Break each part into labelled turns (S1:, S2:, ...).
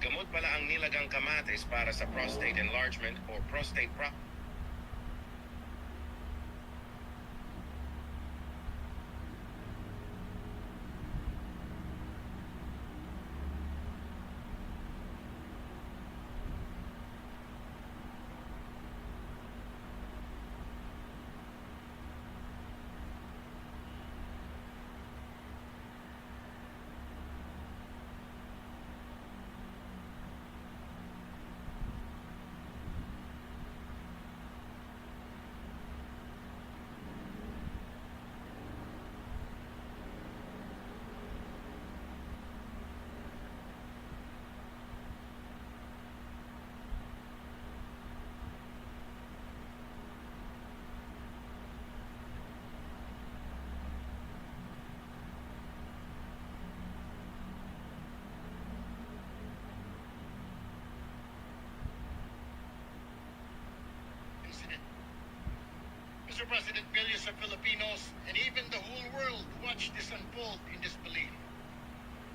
S1: Gamot pala ang nilagang kamatis para sa prostate enlargement o prostate
S2: Mr. President, millions of Filipinos and even the whole world watched this unfold in disbelief.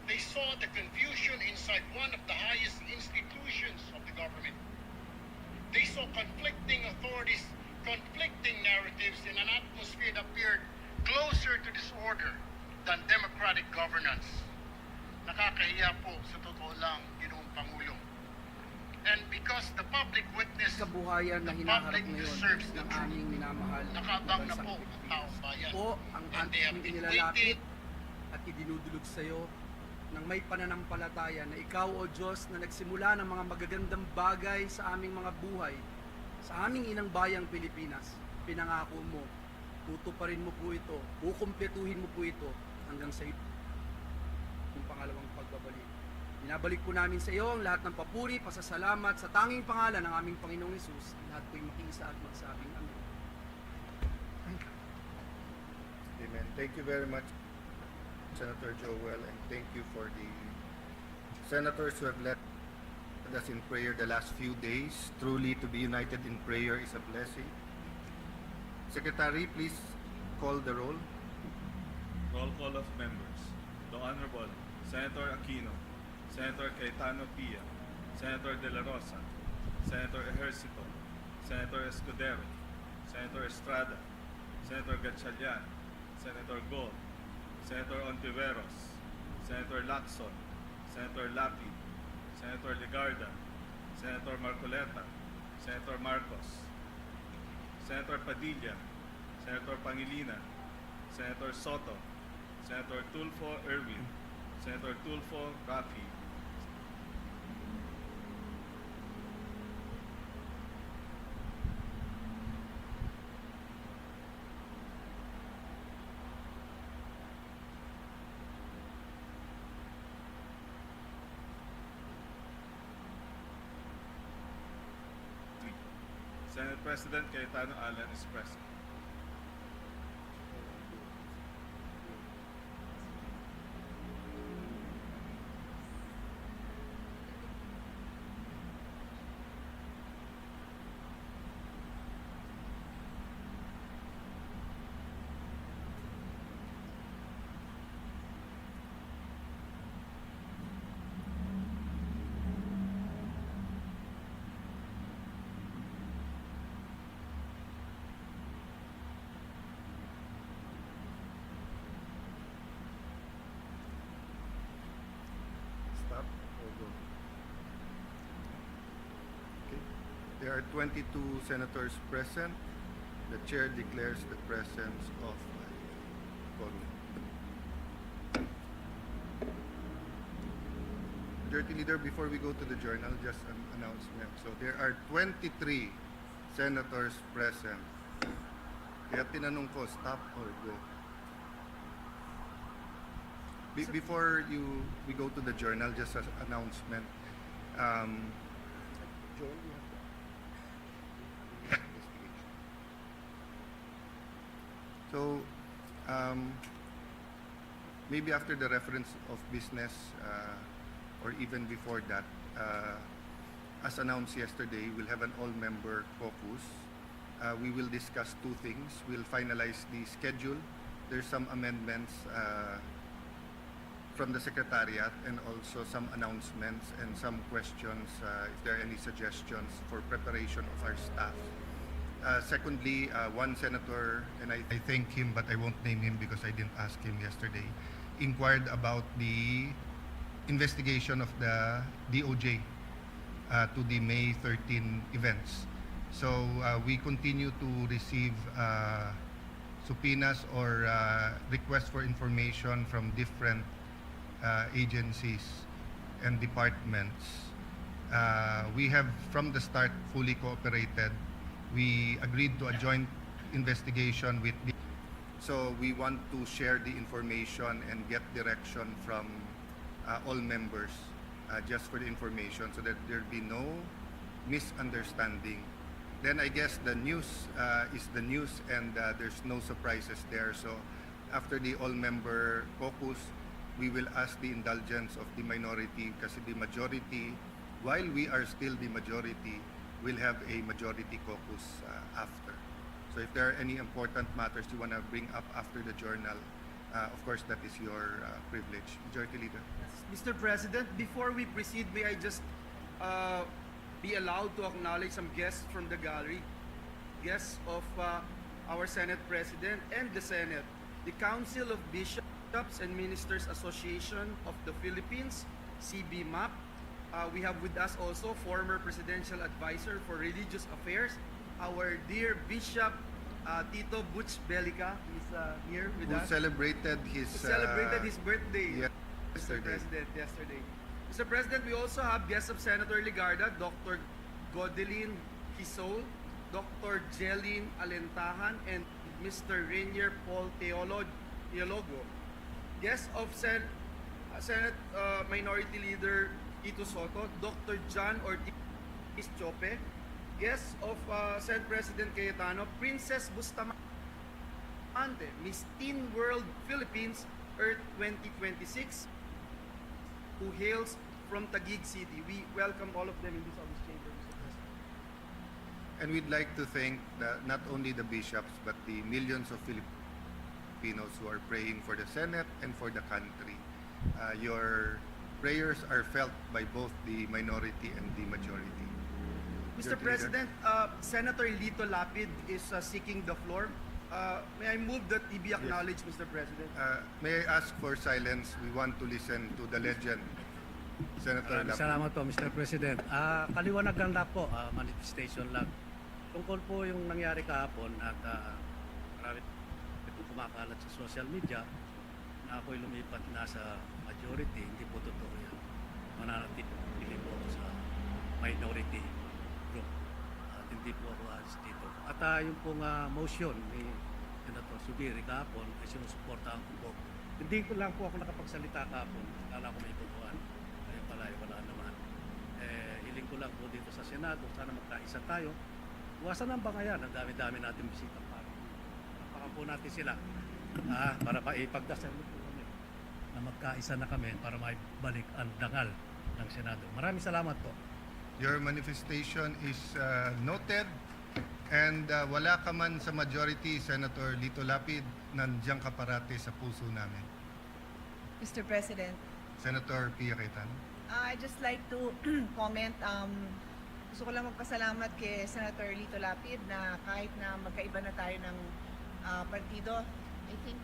S2: They saw the confusion inside one of the highest institutions of the government. They saw conflicting authorities, conflicting narratives in an atmosphere that appeared closer to disorder than democratic governance. Nakakahiya po sa totoo lang, Ginoong Pangulo. And because the public witnessed,
S3: kabuhayan na
S2: the
S3: hinaharap
S2: public
S3: ngayon
S2: deserves the
S3: ng
S2: truth.
S3: aming minamahal na
S2: Nakabang na
S3: bansang
S2: po ang
S3: Pilipinas.
S2: taong bayan.
S3: Po ang
S2: And they have
S3: aming
S2: been
S3: inilalapit
S2: waiting.
S3: at idinudulog sa iyo ng may pananampalataya na ikaw, O Diyos, na nagsimula ng mga magagandang bagay sa aming mga buhay, sa aming inang bayang Pilipinas. Pinangako mo, tutuparin mo po ito, kukumpletuhin mo po ito hanggang sa yung pangalawang pagbabalik. Binabalik po namin sa iyo ang lahat ng papuri, pasasalamat sa tanging pangalan ng aming Panginoong Hesus. Lahat po'y makiisa at magsabing amen.
S4: Amen. Thank you very much, Senator Joel, and thank you for the senators who have led us in prayer the last few days. Truly, to be united in prayer is a blessing. Secretary, please call the roll.
S5: Roll call of members. The Honorable Senator Aquino, Senator Cayetano Pia, Senator De La Rosa, Senator Ejercito, Senator Escudero, Senator Estrada, Senator Gatchalian, Senator Gold, Senator Ontiveros, Senator Lacson, Senator Lapi, Senator Ligarda, Senator Marcoleta, Senator Marcos, Senator Padilla, Senator Pangilinan, Senator Soto, Senator Tulfo Erwin, Senator Tulfo Rafi, Senate President Cayetano Allen is present.
S4: Stop or go? Okay. There are 22 senators present. The chair declares the presence of quorum. Majority Leader, before we go to the journal, just an announcement. So there are 23 senators present. Kaya tinanong ko, stop or go? Before we go to the journal, just an announcement. Joel, you have the investigation. So, maybe after the reference of business, or even before that, as announced yesterday, we'll have an all-member caucus. We will discuss two things. We'll finalize the schedule. There's some amendments from the Secretariat and also some announcements and some questions, if there are any suggestions for preparation of our staff. Secondly, one senator, and I thank him, but I won't name him because I didn't ask him yesterday, inquired about the investigation of the DOJ to the May 13 events. So we continue to receive subpoenas or requests for information from different agencies and departments. We have from the start fully cooperated. We agreed to a joint investigation with the, so we want to share the information and get direction from all members just for the information so that there be no misunderstanding. Then I guess the news is the news and there's no surprises there. So after the all-member caucus, we will ask the indulgence of the minority kasi the majority, while we are still the majority, will have a majority caucus after. So if there are any important matters you want to bring up after the journal, of course that is your privilege. Majority Leader.
S3: Mr. President, before we proceed, may I just be allowed to acknowledge some guests from the gallery? Guests of our Senate President and the Senate, the Council of Bishops and Ministers Association of the Philippines, CBMAP. We have with us also former Presidential Advisor for Religious Affairs, our dear Bishop Tito Butch Belica. He's here with us.
S4: Who celebrated his
S3: birthday. Mr.
S4: Yesterday.
S3: President, yesterday. Mr. President, we also have guests of Senator Ligarda, Dr. Godelin Hisol, Dr. Jeline Alentahan, and Mr. Rainier Paul Teologo. Guest of Senate Minority Leader Tito Soto, Dr. John Ortiz Chope. Guest of Senate President Cayetano, Princess Bustamante, Miss Teen World Philippines Earth 2026, who hails from Taguig City. We welcome all of them in this August chamber, Mr. President.
S4: And we'd like to thank not only the bishops but the millions of Filipinos who are praying for the Senate and for the country. Your prayers are felt by both the minority and the majority.
S3: Mr.
S4: Your leader.
S3: President, Senator Lito Lapid is seeking the floor. May I move that he be acknowledged, Mr. President?
S4: May I ask for silence? We want to listen to the legend, Senator Lapid.
S6: Salamat po, Mr. President. Kaliwanagan lang po, manifestation lang. Tungkol po yung nangyari kahapon at marami itong kumakalat sa social media na ako'y lumipat na sa majority, hindi po totoo yan. Mananatili po ako sa minority group at hindi po ako alis dito. At yung pong motion ni Senator Subiri kahapon ay sinusuportahan ko po. Hindi ko lang po ako nakapagsalita kahapon. Akala ko may bubuan. Ayun pala, wala naman. Hiling ko lang po dito sa Senado, sana magkaisa tayo. Iwasan ang bangayan, ang dami-dami natin bisita pa. Napaka po natin sila para ipagdasal mo po kami na magkaisa na kami para maibalik ang dangal ng Senado. Maraming salamat po.
S4: Your manifestation is noted and wala ka man sa majority, Senator Lito Lapid, nandiyan ka parate sa puso namin.
S7: Mr. President,
S4: Senator Pia Cayetano.
S7: I'd just like to comment. Gusto ko lang magpasalamat kay Senator Lito Lapid na kahit na magkaiba na tayo ng partido, I think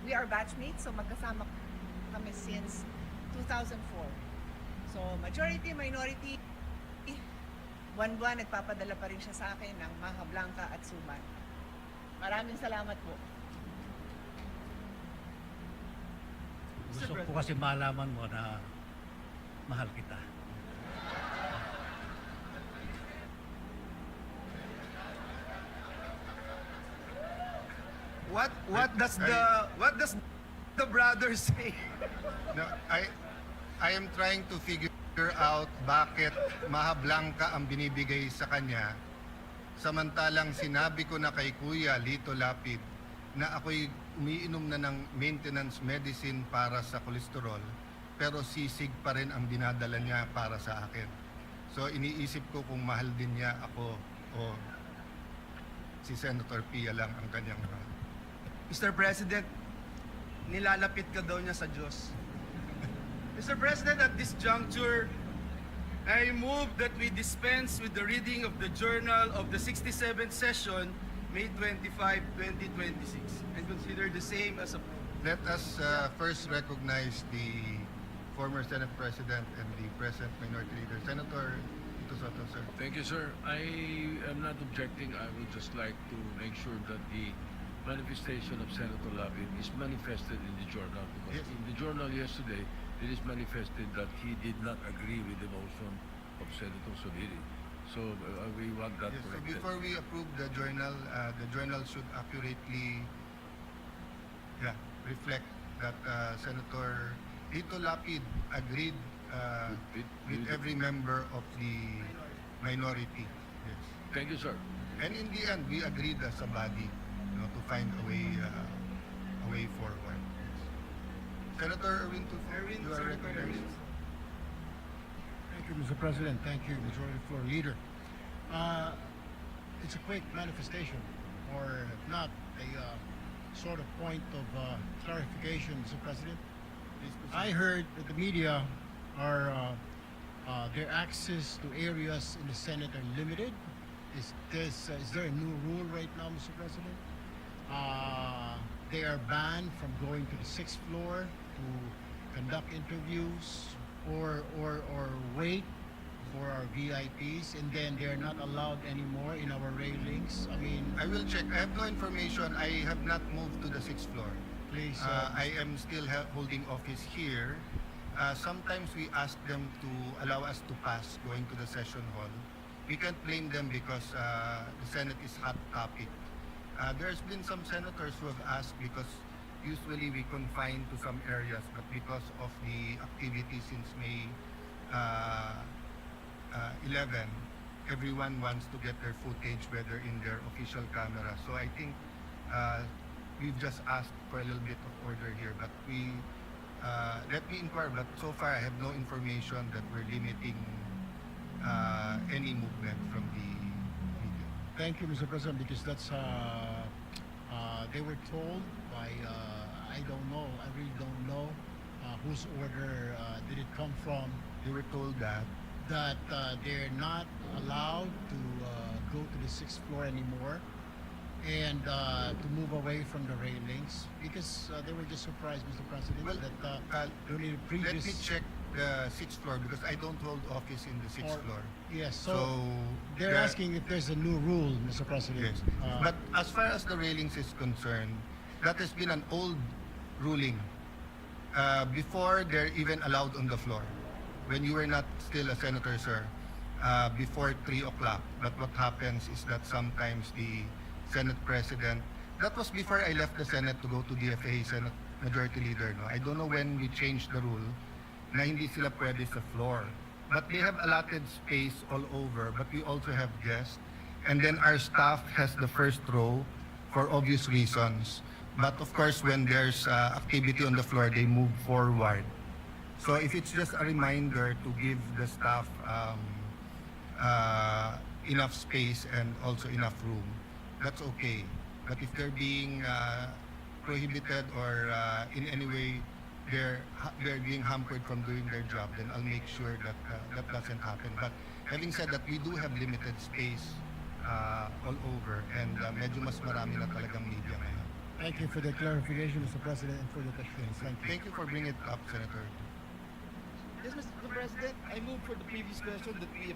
S7: we are batchmates, so magkasama kami since 2004. So majority, minority, buwan-buwan nagpapadala pa rin siya sa akin ng Maha Blanca at Suman. Maraming salamat po.
S6: Gusto ko kasi malaman mo na mahal kita.
S3: What does the brother say?
S4: No, I am trying to figure out bakit Maha Blanca ang binibigay sa kanya samantalang sinabi ko na kay Kuya Lito Lapid na ako'y umiinom na ng maintenance medicine para sa kolesterol pero sisig pa rin ang dinadala niya para sa akin. So iniisip ko kung mahal din niya ako o si Senator Pia lang ang kanyang mahal.
S3: Mr. President, nilalapit ka daw niya sa Diyos. Mr. President, at this juncture, I move that we dispense with the reading of the journal of the 67th session, May 25, 2026, and consider the same as approved.
S4: Let us first recognize the former Senate President and the present Minority Leader, Senator Tito Soto, sir.
S8: Thank you, sir. I am not objecting. I would just like to make sure that the manifestation of Senator Lapid is manifested in the journal because
S4: Yes.
S8: in the journal yesterday it is manifested that he did not agree with the motion of Senator Subiri. So we want that
S4: Yes, so
S8: corrected.
S4: before we approve the journal should accurately reflect that Senator Tito Lapid agreed with every member of the minority. Yes.
S8: Thank you, sir.
S4: And in the end, we agreed as a body, to find a way forward. Yes. Senator Erwin Tulfo, you are recognized.
S9: Thank you, Mr. President. Thank you, Majority Floor Leader. It's a quick manifestation, or if not, a sort of point of clarification, Mr. President. I heard that the media are their access to areas in the Senate are limited. Is there a new rule right now, Mr. President? They are banned from going to the 6th floor to conduct interviews or wait for our VIPs, and then they're not allowed anymore in our railings. I mean,
S4: I will check. I have no information. I have not moved to the 6th floor.
S9: please.
S4: I am still holding office here. Sometimes we ask them to allow us to pass going to the session hall. We can't blame them because the Senate is hot topic. There's been some senators who have asked because usually we confine to some areas, but because of the activity since May 11, everyone wants to get their footage, whether in their official camera. So I think we've just asked for a little bit of order here, but let me inquire, but so far I have no information that we're limiting any movement from the media.
S9: Thank you, Mr. President, because that's they were told by I don't know, I really don't know whose order did it come from.
S4: They were told that
S9: They're not allowed to go to the sixth floor anymore and to move away from the railings because they were just surprised, Mr. President,
S4: Well,
S9: that only the previous.
S4: let me check the sixth floor because I don't hold office in the sixth floor.
S9: Yes, so,
S4: So
S9: they're
S4: the-
S9: asking if there's a new rule, Mr. President.
S4: Yes. But as far as the railings is concerned, that has been an old ruling. Before they're even allowed on the floor. When you were not still a senator, sir, before 3 o'clock. But what happens is that sometimes the Senate President, that was before I left the Senate to go to DFA, Senate Majority Leader. No? I don't know when we changed the rule na hindi sila pwede sa floor. But they have allotted space all over, but we also have guests. And then our staff has the first row for obvious reasons. But of course, when there's activity on the floor, they move forward. So if it's just a reminder to give the staff enough space and also enough room, that's okay. But if they're being prohibited or in any way they're being hampered from doing their job, then I'll make sure that that doesn't happen. But having said that, we do have limited space all over and medyo mas marami na talagang media ngayon.
S9: Thank you for the clarification, Mr. President, and for the questions. Thank you.
S4: Thank you for bringing it up, Senator.
S3: Yes, Mr. President, I move for the previous question that we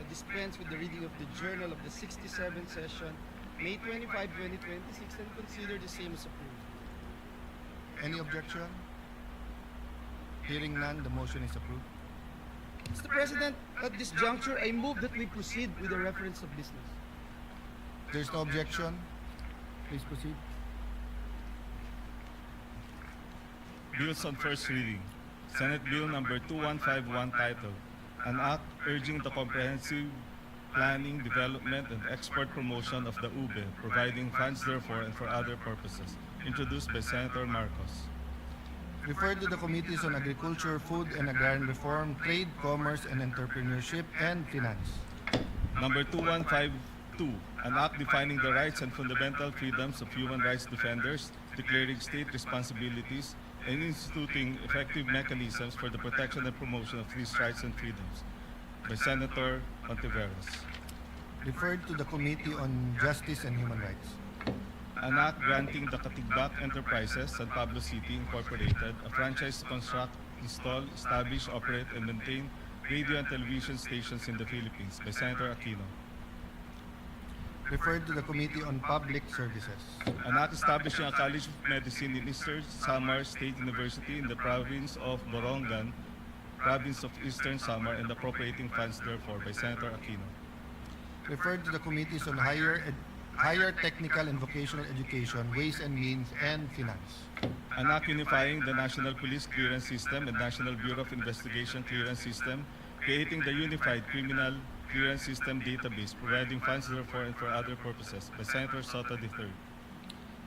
S3: dispense with the reading of the journal of the 67th session, May 25, 2026, and consider the same as approved.
S4: Any objection? Hearing none, the motion is approved.
S3: Mr. President, at this juncture, I move that we proceed with the reference of business.
S4: There's no objection. Please proceed.
S5: Bills on first reading. Senate Bill number 2151 titled, An Act Urging the Comprehensive Planning, Development, and Export Promotion of the UBE, providing funds therefore and for other purposes, introduced by Senator Marcos.
S4: Referred to the Committees on Agriculture, Food and Agrarian Reform, Trade, Commerce and Entrepreneurship, and Finance.
S5: Number 2152, an act defining the rights and fundamental freedoms of human rights defenders, declaring state responsibilities, and instituting effective mechanisms for the protection and promotion of these rights and freedoms, by Senator Ontiveros.
S4: Referred to the Committee on Justice and Human Rights.
S5: An act granting the Katigbak Enterprises, San Pablo City Incorporated, a franchise to construct, install, establish, operate, and maintain radio and television stations in the Philippines, by Senator Aquino.
S4: Referred to the Committee on Public Services.
S5: An act establishing a College of Medicine in Eastern Samar State University in the province of Borongan, province of Eastern Samar, and appropriating funds therefore, by Senator Aquino.
S4: Referred to the Committees on Higher Technical and Vocational Education, Ways and Means, and Finance.
S5: An act unifying the National Police Clearance System and National Bureau of Investigation Clearance System, creating the Unified Criminal Clearance System database, providing funds therefore and for other purposes, by Senator Soto III.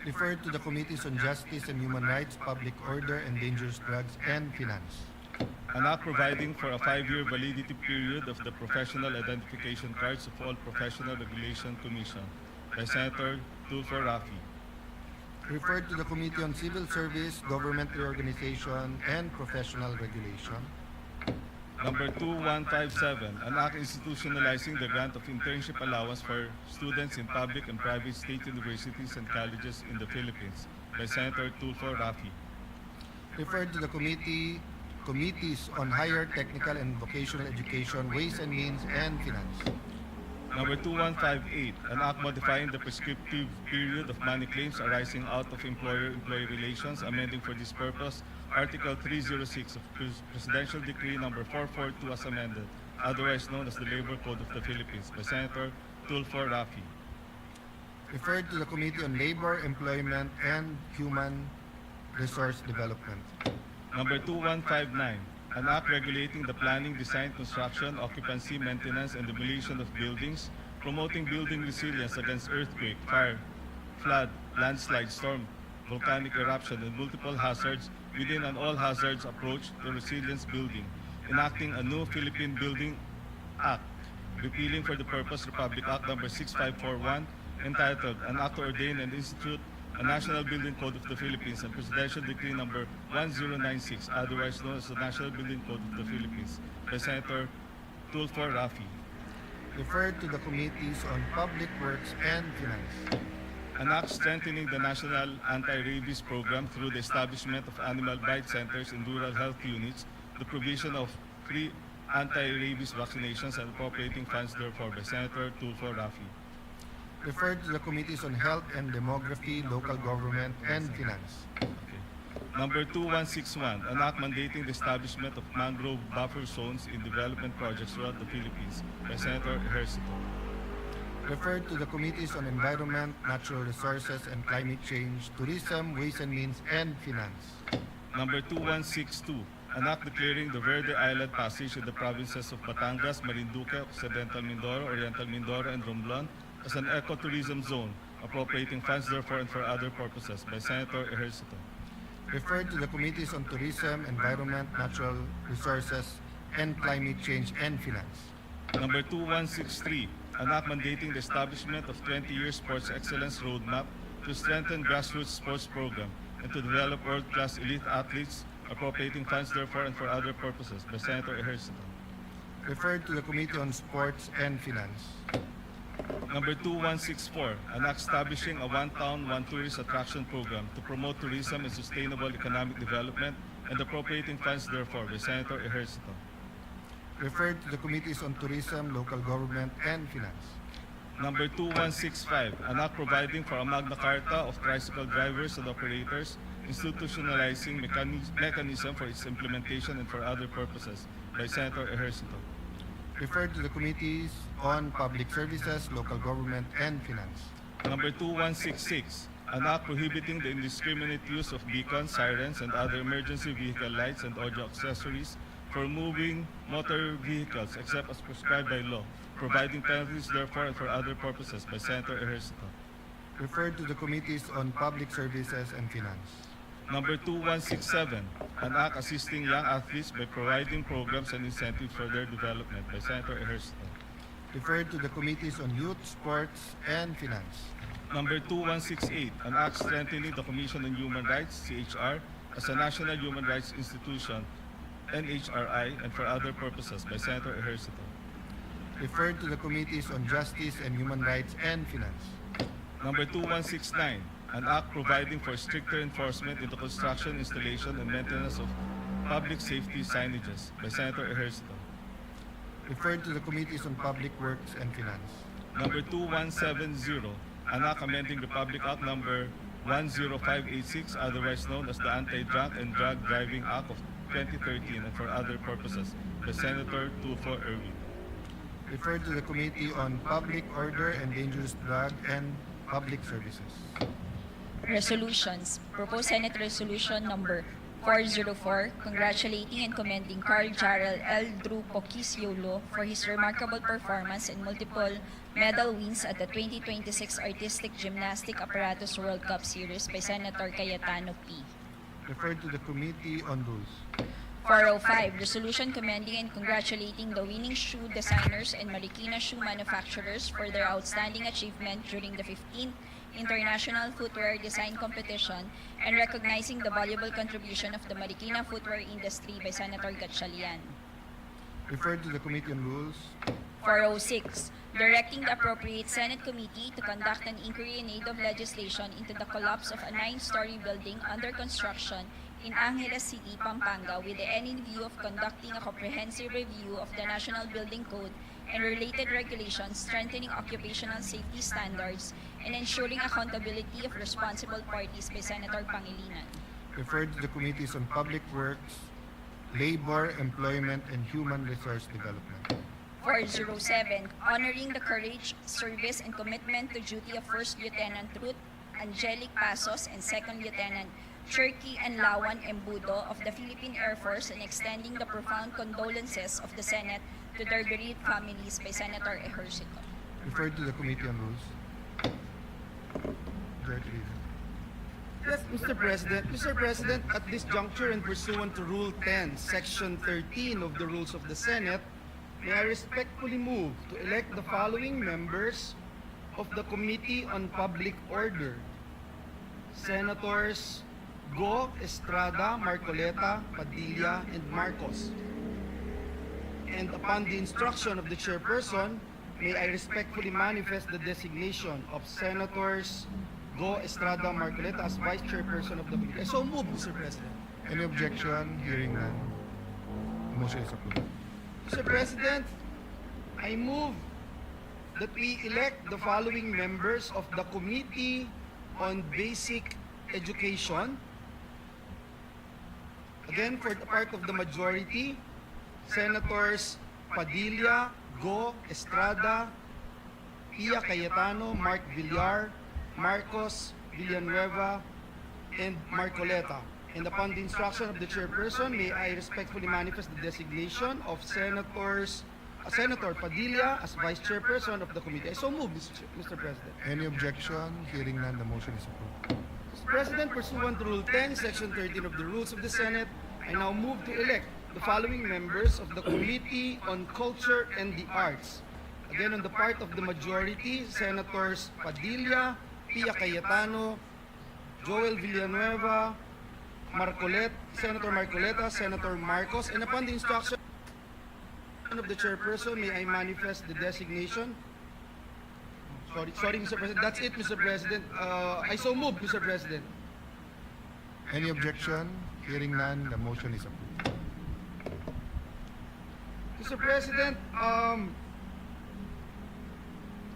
S4: Referred to the Committees on Justice and Human Rights, Public Order and Dangerous Drugs, and Finance.
S5: An act providing for a 5-year validity period of the professional identification cards of all Professional Regulation Commission, by Senator Tulfo Rafi.
S4: Referred to the Committee on Civil Service, Government Reorganization, and Professional Regulation.
S5: Number 2157, an act institutionalizing the grant of internship allowance for students in public and private state universities and colleges in the Philippines, by Senator Tulfo Rafi.
S4: Referred to the Committees on Higher Technical and Vocational Education, Ways and Means, and Finance.
S5: Number 2158, an act modifying the prescriptive period of money claims arising out of employer-employee relations, amending for this purpose Article 306 of Presidential Decree number 442 as amended, otherwise known as the Labor Code of the Philippines, by Senator Tulfo Rafi.
S4: Referred to the Committee on Labor, Employment, and Human Resource Development.
S5: Number 2159, an act regulating the planning, design, construction, occupancy, maintenance, and demolition of buildings, promoting building resilience against earthquake, fire, flood, landslide, storm, volcanic eruption, and multiple hazards within an all-hazards approach to resilience building, enacting a new Philippine Building Act, repealing for the purpose Republic Act Number 6541, entitled An Act to Ordain and Institute a National Building Code of the Philippines, and Presidential Decree Number 1096, otherwise known as the National Building Code of the Philippines, by Senator Tulfo Rafi.
S4: Referred to the Committees on Public Works and Finance.
S5: An act strengthening the national anti-rabies program through the establishment of animal bite centers in rural health units, the provision of free anti-rabies vaccinations, and appropriating funds therefore, by Senator Tulfo Rafi.
S4: Referred to the Committees on Health and Demography, Local Government, and Finance.
S5: Number 2161, an act mandating the establishment of mangrove buffer zones in development projects throughout the Philippines, by Senator Ejercito.
S4: Referred to the Committees on Environment, Natural Resources, and Climate Change, Tourism, Ways and Means, and Finance.
S5: Number 2162, an act declaring the Verde Island Passage in the provinces of Batangas, Marinduque, Occidental Mindoro, Oriental Mindoro, and Romblon as an ecotourism zone, appropriating funds therefore and for other purposes, by Senator Ejercito.
S4: Referred to the Committees on Tourism, Environment, Natural Resources, and Climate Change, and Finance.
S5: Number 2163, an act mandating the establishment of 20-year sports excellence roadmap to strengthen grassroots sports program and to develop world-class elite athletes, appropriating funds therefore and for other purposes, by Senator Ejercito.
S4: Referred to the Committee on Sports and Finance.
S5: Number 2164, an act establishing a one town, one tourist attraction program to promote tourism and sustainable economic development and appropriating funds therefore, by Senator Ejercito.
S4: Referred to the Committees on Tourism, Local Government, and Finance.
S5: Number 2165, an act providing for a Magna Carta of tricycle drivers and operators, institutionalizing mechanism for its implementation and for other purposes, by Senator Ejercito.
S4: Referred to the Committees on Public Services, Local Government, and Finance.
S5: Number 2166, an act prohibiting the indiscriminate use of beacons, sirens, and other emergency vehicle lights and audio accessories for moving motor vehicles except as prescribed by law, providing penalties therefore and for other purposes, by Senator Ejercito.
S4: Referred to the Committees on Public Services and Finance.
S5: Number 2167, an act assisting young athletes by providing programs and incentives for their development, by Senator Ejercito.
S4: Referred to the Committees on Youth, Sports, and Finance.
S5: Number 2168, an act strengthening the Commission on Human Rights, CHR, as a national human rights institution, NHRI, and for other purposes, by Senator Ejercito.
S4: Referred to the Committees on Justice and Human Rights and Finance.
S5: Number 2169, an act providing for stricter enforcement in the construction, installation, and maintenance of public safety signages, by Senator Ejercito.
S4: Referred to the Committees on Public Works and Finance.
S5: Number 2170, an act amending Republic Act Number 10586, otherwise known as the Anti-Drunk and Drug Driving Act of 2013, and for other purposes, by Senator Tulfo Erwin.
S4: Referred to the Committee on Public Order and Dangerous Drug and Public Services.
S10: Resolutions. Proposed Senate Resolution Number 404, congratulating and commending Carl Jarrell L. Drew Pokisiolo for his remarkable performance and multiple medal wins at the 2026 Artistic Gymnastic Apparatus World Cup Series, by Senator Cayetano P.
S4: Referred to the Committee on Rules.
S10: 405, resolution commending and congratulating the winning shoe designers and Marikina shoe manufacturers for their outstanding achievement during the 15th International Footwear Design Competition and recognizing the valuable contribution of the Marikina footwear industry, by Senator Gatchalian.
S4: Referred to the Committee on Rules.
S10: 406, directing the appropriate Senate committee to conduct an inquiry in aid of legislation into the collapse of a 9-story building under construction in Angeles City, Pampanga, with the end in view of conducting a comprehensive review of the National Building Code and related regulations, strengthening occupational safety standards, and ensuring accountability of responsible parties, by Senator Pangilinan.
S4: Referred to the Committees on Public Works, Labor, Employment, and Human Resource Development.
S10: 407, honoring the courage, service, and commitment to duty of First Lieutenant Ruth Angelic Pasos and Second Lieutenant Cherky Lawan Embudo of the Philippine Air Force, and extending the profound condolences of the Senate to their bereaved families by Senator Ejercito.
S4: Referred to the Committee on Rules. Majority Leader.
S3: Yes, Mr. President. Mr. President, at this juncture and pursuant to Rule 10, Section 13 of the Rules of the Senate, may I respectfully move to elect the following members of the Committee on Public Order. Senators Go, Estrada, Marcoleta, Padilla, and Marcos. And upon the instruction of the chairperson, may I respectfully manifest the designation of Senators Go, Estrada, Marcoleta as Vice Chairperson of the committee. I so move, Mr. President.
S4: Any objection? Hearing none. Motion is approved.
S3: Mr. President, I move that we elect the following members of the Committee on Basic Education. Again, for the part of the majority, Senators Padilla, Go, Estrada, Pia Cayetano, Mark Villar, Marcos Villanueva, and Marcoleta. And upon the instruction of the chairperson, may I respectfully manifest the designation of Senator Padilla as Vice Chairperson of the committee. I so move, Mr. President.
S4: Any objection? Hearing none, the motion is approved.
S3: Mr. President, pursuant to Rule 10, Section 13 of the Rules of the Senate, I now move to elect the following members of the Committee on Culture and the Arts. Again, on the part of the majority, Senators Padilla, Pia Cayetano, Joel Villanueva, Senator Marcoleta, Senator Marcos, and upon the instruction of the chairperson, may I manifest the designation. Sorry, Mr. President. That's it, Mr. President. I so move, Mr. President.
S4: Any objection? Hearing none, the motion is approved.
S3: Mr. President,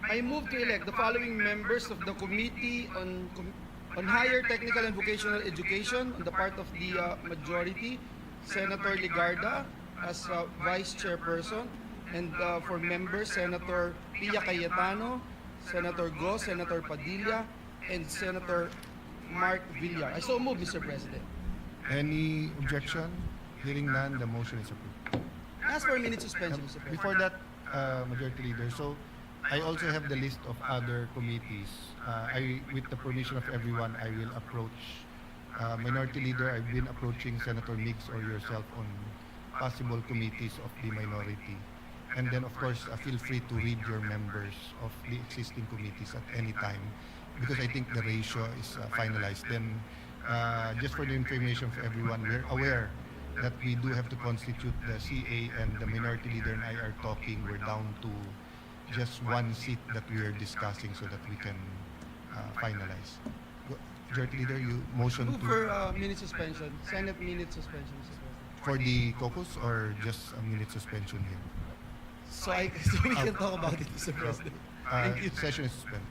S3: I move to elect the following members of the Committee on Higher Technical and Vocational Education on the part of the majority, Senator Ligarda as Vice Chairperson, and for members, Senator Pia Cayetano, Senator Go, Senator Padilla, and Senator Mark Villar. I so move, Mr. President.
S4: Any objection? Hearing none, the motion is approved.
S3: Ask for a minute suspension, Mr. President.
S4: Before that, Majority Leader, so I also have the list of other committees. With the permission of everyone, I will approach Minority Leader. I've been approaching Senator Mix or yourself on possible committees of the minority. And then, of course, feel free to read your members of the existing committees at any time, because I think the ratio is finalized. Then, just for the information of everyone, we're aware that we do have to constitute the CA, and the Minority Leader and I are talking. We're down to just one seat that we are discussing so that we can finalize. Majority Leader, you motion
S3: Move
S4: to
S3: for minute suspension, Senate minute suspension, Mr. President.
S4: for the caucus or just a minute suspension here?
S3: So we can talk about it, Mr. President. Thank you.
S4: Session is suspended.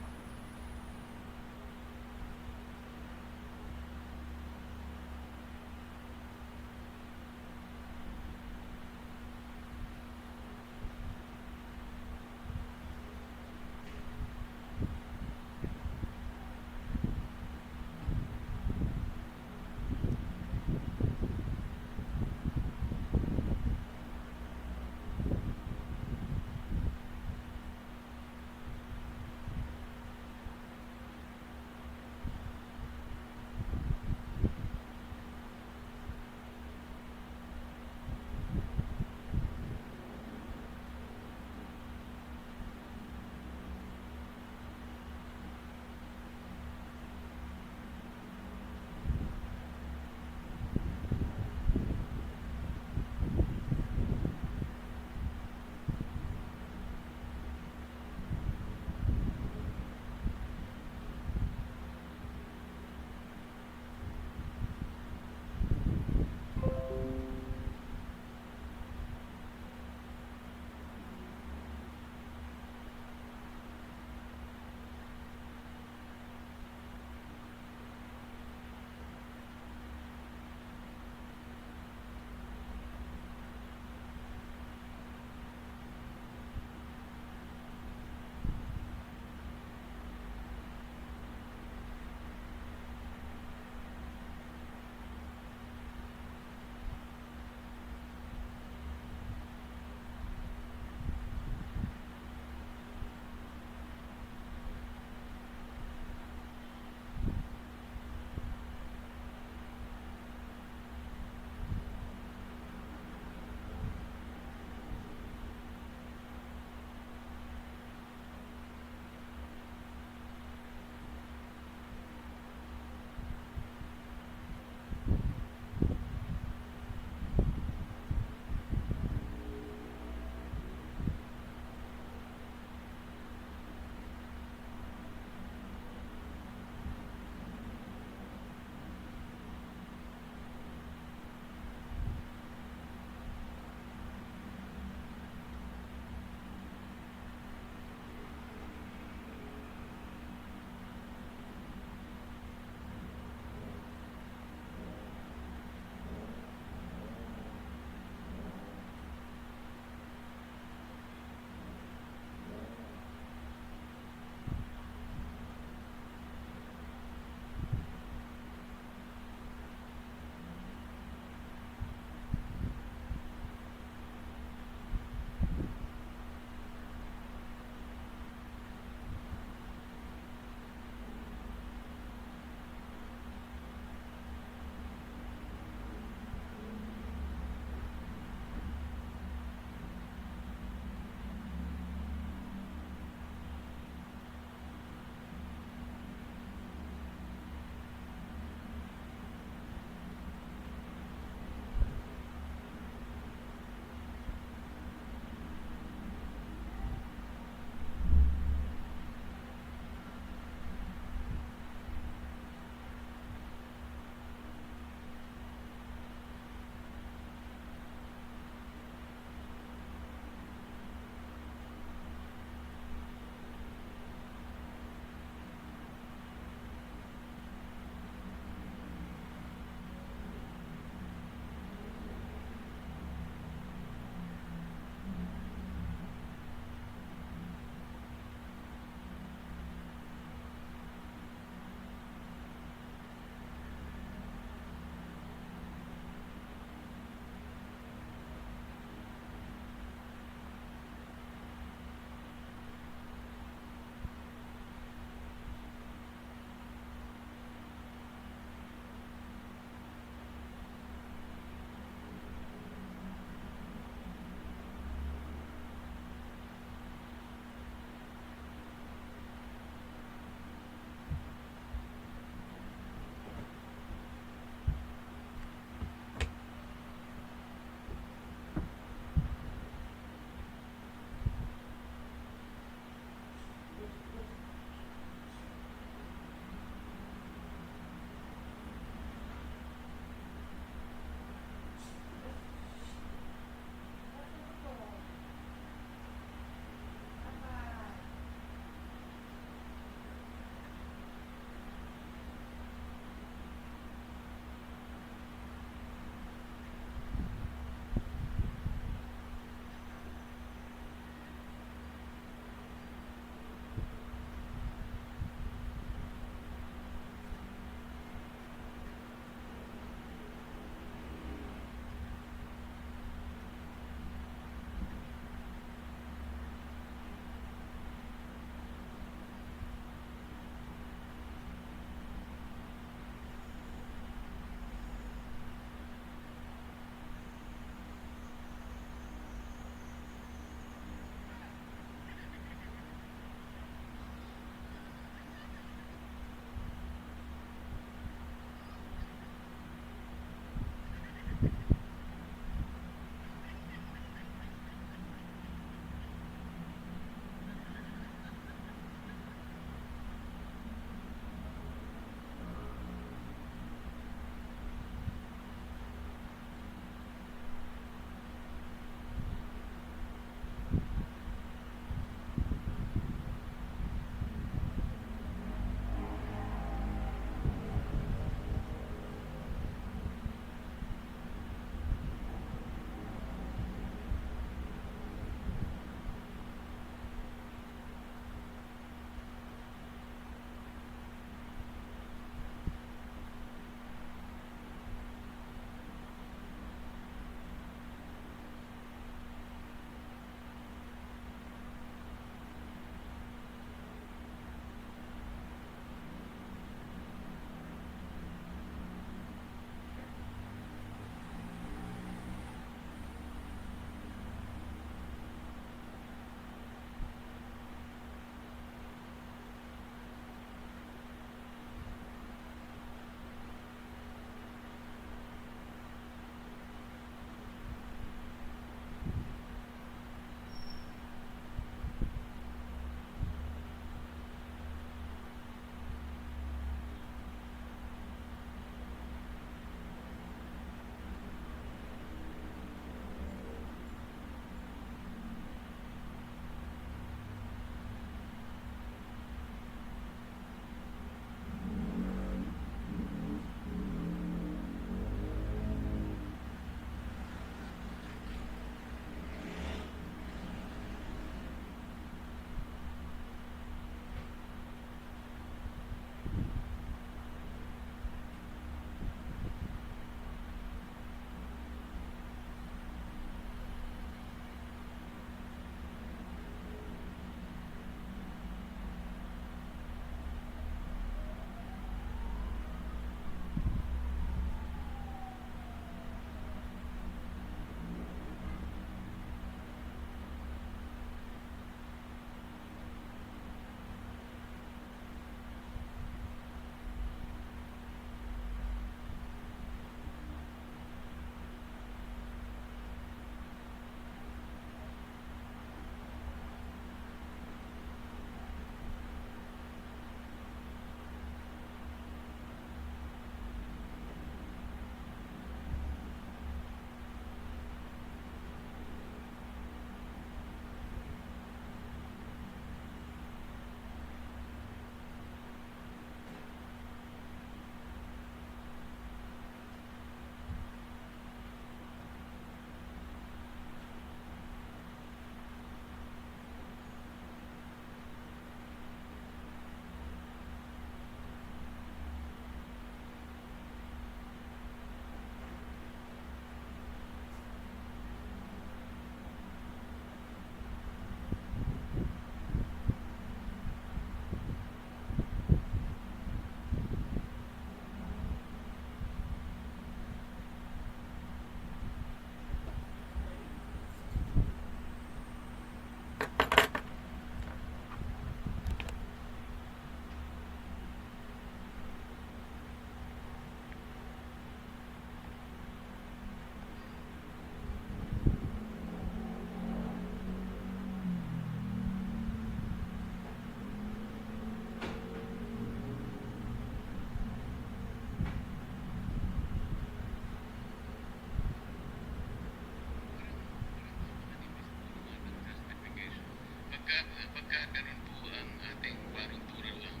S2: pagka ganun po ang ating parang lang,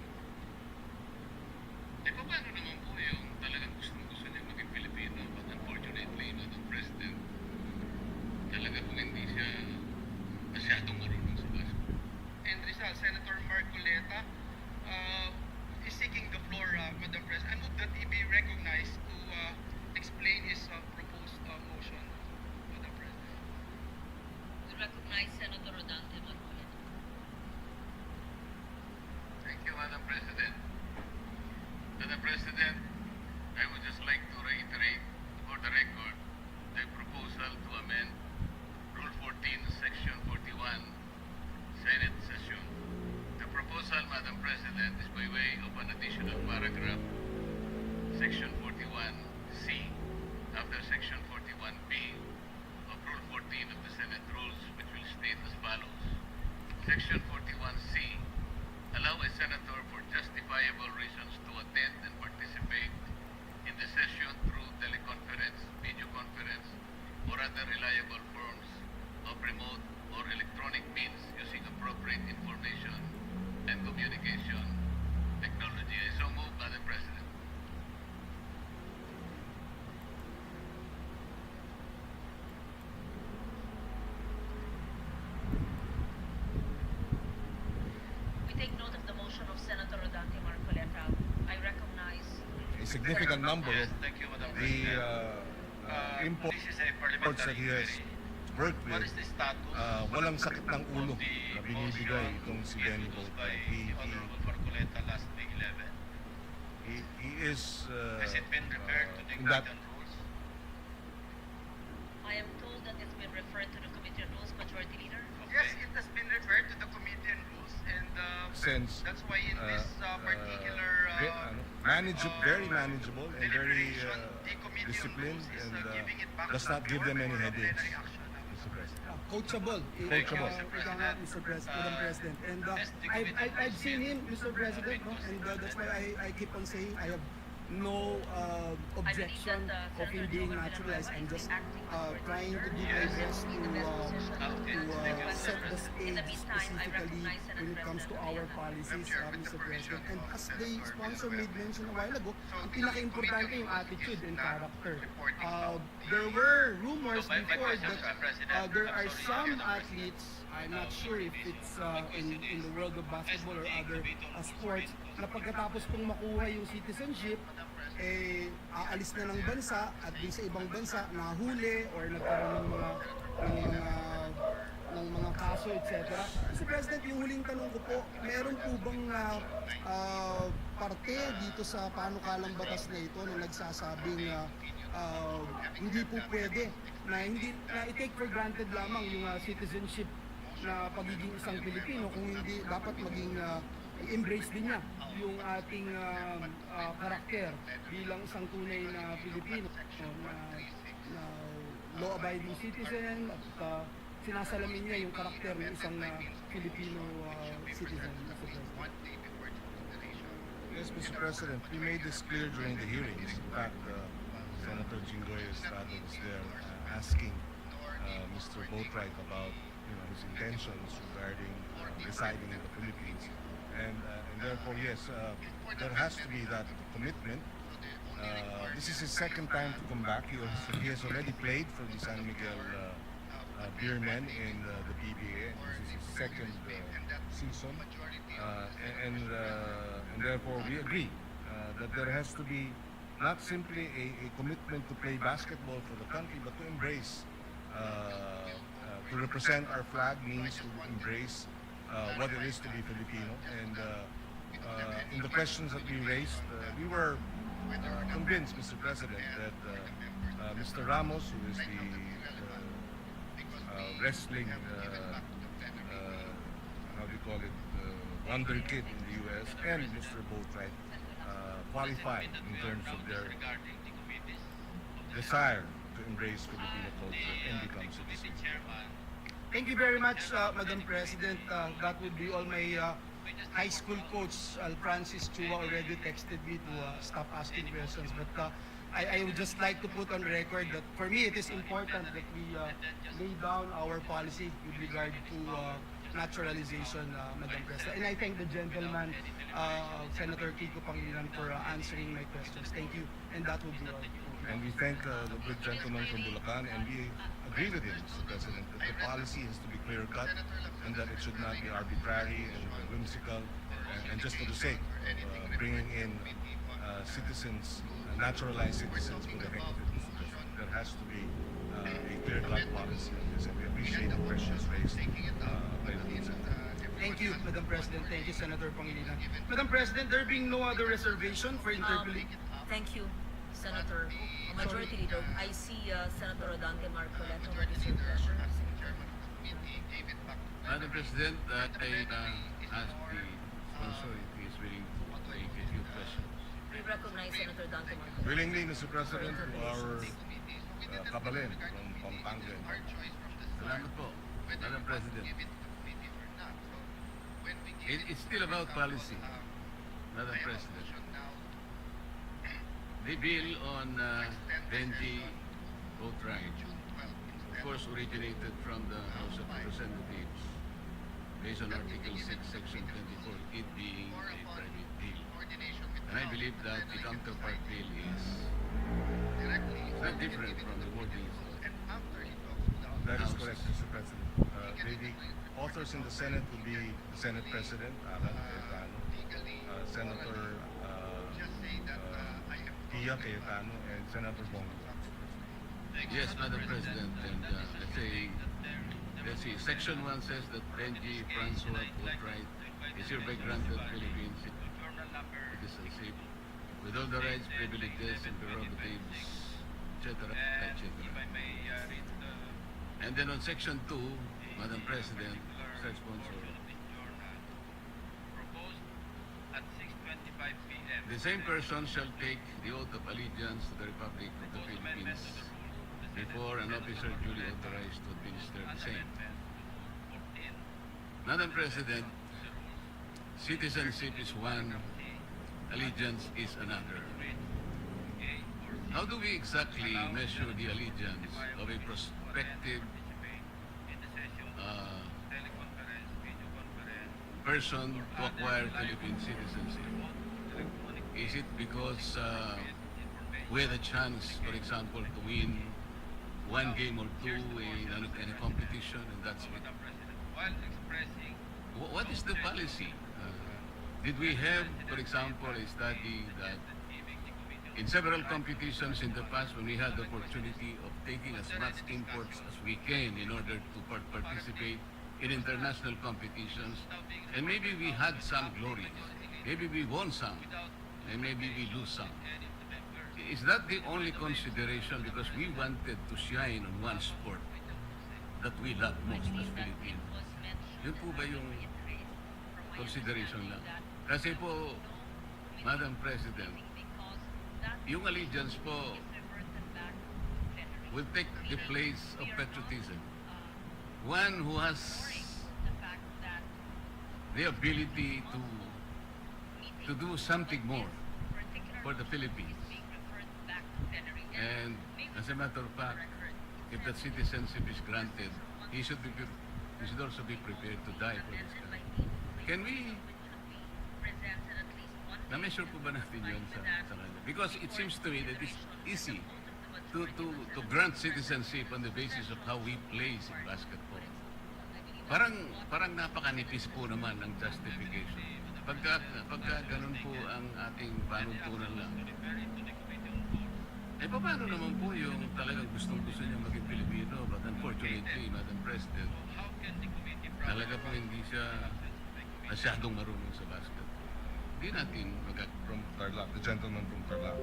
S2: paano naman po yung talagang gustong-gusto niya maging Pilipino, but unfortunately, Madam President, talaga kung hindi siya masyadong marunong sa basketball.
S3: And Rizal, Senator Marcoleta is seeking the floor, Madam President. I move that he be recognized to explain his proposed motion, Madam President.
S11: We recognize Senator Rodante Marcoleta.
S2: Thank you, Madam President. Madam President, I would just like to reiterate for the record the proposal to amend Rule 14, Section 41, Senate session. The proposal, Madam President, is by way of an additional paragraph, Section 41C, after Section 41B of Rule 14 of the Senate Rules, which will state as follows. Section 41C, allow a senator for justifiable reasons to attend and participate in the session through teleconference, video conference, or other reliable forms of remote or electronic means using appropriate information and communication technology. I so move, Madam President.
S11: We take note of the motion of Senator Rodante Marcoleta. I recognize
S5: A significant number
S2: Yes,
S5: of
S2: thank you, Madam
S5: the
S2: President.
S5: imports
S2: This is a
S5: that he has worked
S2: What
S5: with,
S2: is the status
S5: walang sakit ng ulo
S2: of the
S5: na binibigay
S2: motion
S5: itong si Benny
S2: introduced
S5: Botay.
S2: by Honorable Marcoleta last May 11?
S5: He is
S2: Has it been referred to the
S5: in that
S2: Committee on Rules?
S11: I am told that it's been referred to the Committee on Rules, Majority Leader.
S3: Yes, it has been referred to the Committee on Rules, and
S5: sense
S3: that's why in this particular
S5: very manageable and very
S3: resolution, the Committee on
S5: disciplined
S3: Rules is
S5: and
S3: giving it back
S5: does
S3: to
S5: not
S3: the
S5: give them
S3: floor
S5: any
S3: for
S5: headaches,
S3: plenary action.
S5: Mr. President.
S12: Coachable.
S5: Coachable.
S12: Ika nga, Mr. Madam President. And I've seen him, Mr. President, no? And that's why I keep on saying I have no objection of him being naturalized. I'm just trying to do my best to set the stage specifically when it comes to our policies, Mr. President. And as the sponsor made mention a while ago, ang pinaka-importante yung attitude and character. There were rumors before that there are some athletes, I'm not sure if it's in the world of basketball or other sports, na pagkatapos pong makuha yung citizenship, aalis na ng bansa at din sa ibang bansa nahuli or nagkaroon ng mga kaso, etc. Mr. President, yung huling tanong ko po, meron po bang parte dito sa panukalang batas na ito na nagsasabing hindi po pwede na i-take for granted lamang yung citizenship na pagiging isang Pilipino, kung hindi dapat maging i-embrace din niya yung ating karakter bilang isang tunay na Pilipino na law-abiding citizen at sinasalamin niya yung karakter ng isang Filipino citizen.
S5: Yes, Mr. President, we made this clear during the hearings. In fact, Senator Jinggoy Estrada was there asking Mr. Boatwright about his intentions regarding residing in the Philippines. And therefore, yes, there has to be that commitment. This is his second time to come back. He has already played for the San Miguel Beermen in the PBA. This is his second season. And therefore, we agree that there has to be not simply a commitment to play basketball for the country, but to embrace, to represent our flag means to embrace what it is to be Filipino. And in the questions that we raised, we were convinced, Mr. President, that Mr. Ramos, who is the wrestling, how do you call it, wonder kid in the U.S., and Mr. Boatwright qualified in terms of their desire to embrace Filipino culture and become citizens.
S12: Thank you very much, Madam President. That would be all. My high school coach, Francis Chua, already texted me to stop asking questions. But I would just like to put on record that for me it is important that we lay down our policy with regard to naturalization, Madam President. And I thank the gentleman, Senator Kiko Pangilinan, for answering my questions. Thank you. And that will be all.
S5: And we thank the good gentleman from Bulacan, and we agree with him, Mr. President, that the policy has to be clear-cut and that it should not be arbitrary and whimsical and just for the sake of bringing in citizens, naturalized citizens for the heck of it, Mr. President. There has to be a clear-cut policy on this, and we appreciate the questions raised by the Senator.
S12: Thank you, Madam President. Thank you, Senator Pangilinan. Madam President, there being no other reservation for interpellation.
S11: Thank you, Senator. Majority Leader, I see Senator Rodante Marcoleta. What is your pleasure?
S8: Madam President, I ask the sponsor if he is willing to take a few questions.
S11: We recognize Senator Dante Marcoleta.
S5: Willingly, Mr. President, to our kabalin from Pampanga.
S8: Salamat po, Madam President. It's still about policy, Madam President. The bill on Benji boat ride, of course, originated from the House of Representatives based on Article 6, Section 24, it being a private bill. And I believe that the counterpart bill is not different from the wordings.
S5: That is correct, Mr. President. The authors in the Senate will be the Senate President, Alan Cayetano, Senator Pia Cayetano, and Senator Bongo.
S8: Yes, Madam President, and let's see, Section 1 says that Benji Francois Boatwright is hereby granted Philippine citizenship with all the rights, privileges, and prerogatives, etc., etc. And then on Section 2, Madam President, Sir Sponsor, the same person shall take the oath of allegiance to the Republic of the Philippines before an officer duly authorized to administer the same. Madam President, citizenship is one, allegiance is another. How do we exactly measure the allegiance of a prospective person to acquire Philippine citizenship? Is it because we had a chance, for example, to win one game or two in a competition, and that's it? What is the policy? Did we have, for example, a study that in several competitions in the past, when we had the opportunity of taking as much imports as we can in order to participate in international competitions, and maybe we had some glories, maybe we won some, and maybe we lose some. Is that the only consideration? Because we wanted to shine on one sport that we love most as Filipinos. Yun po ba yung consideration lang? Kasi po, Madam President, yung allegiance po will take the place of patriotism. One who has the ability to do something more for the Philippines. And as a matter of fact, if that citizenship is granted, he should also be prepared to die for this country. Can we na-measure po ba natin yun sa kanya? Because it seems to me that it's easy to grant citizenship on the basis of how we play in basketball. Parang napakanipis po naman ang justification. Pagka ganun po ang ating panuntunan lang, eh paano naman po yung talagang gustong-gusto niya maging Pilipino, but unfortunately, Madam President, talaga po hindi siya masyadong marunong sa basketball. Hindi natin
S5: From Tarlac, the gentleman from Tarlac,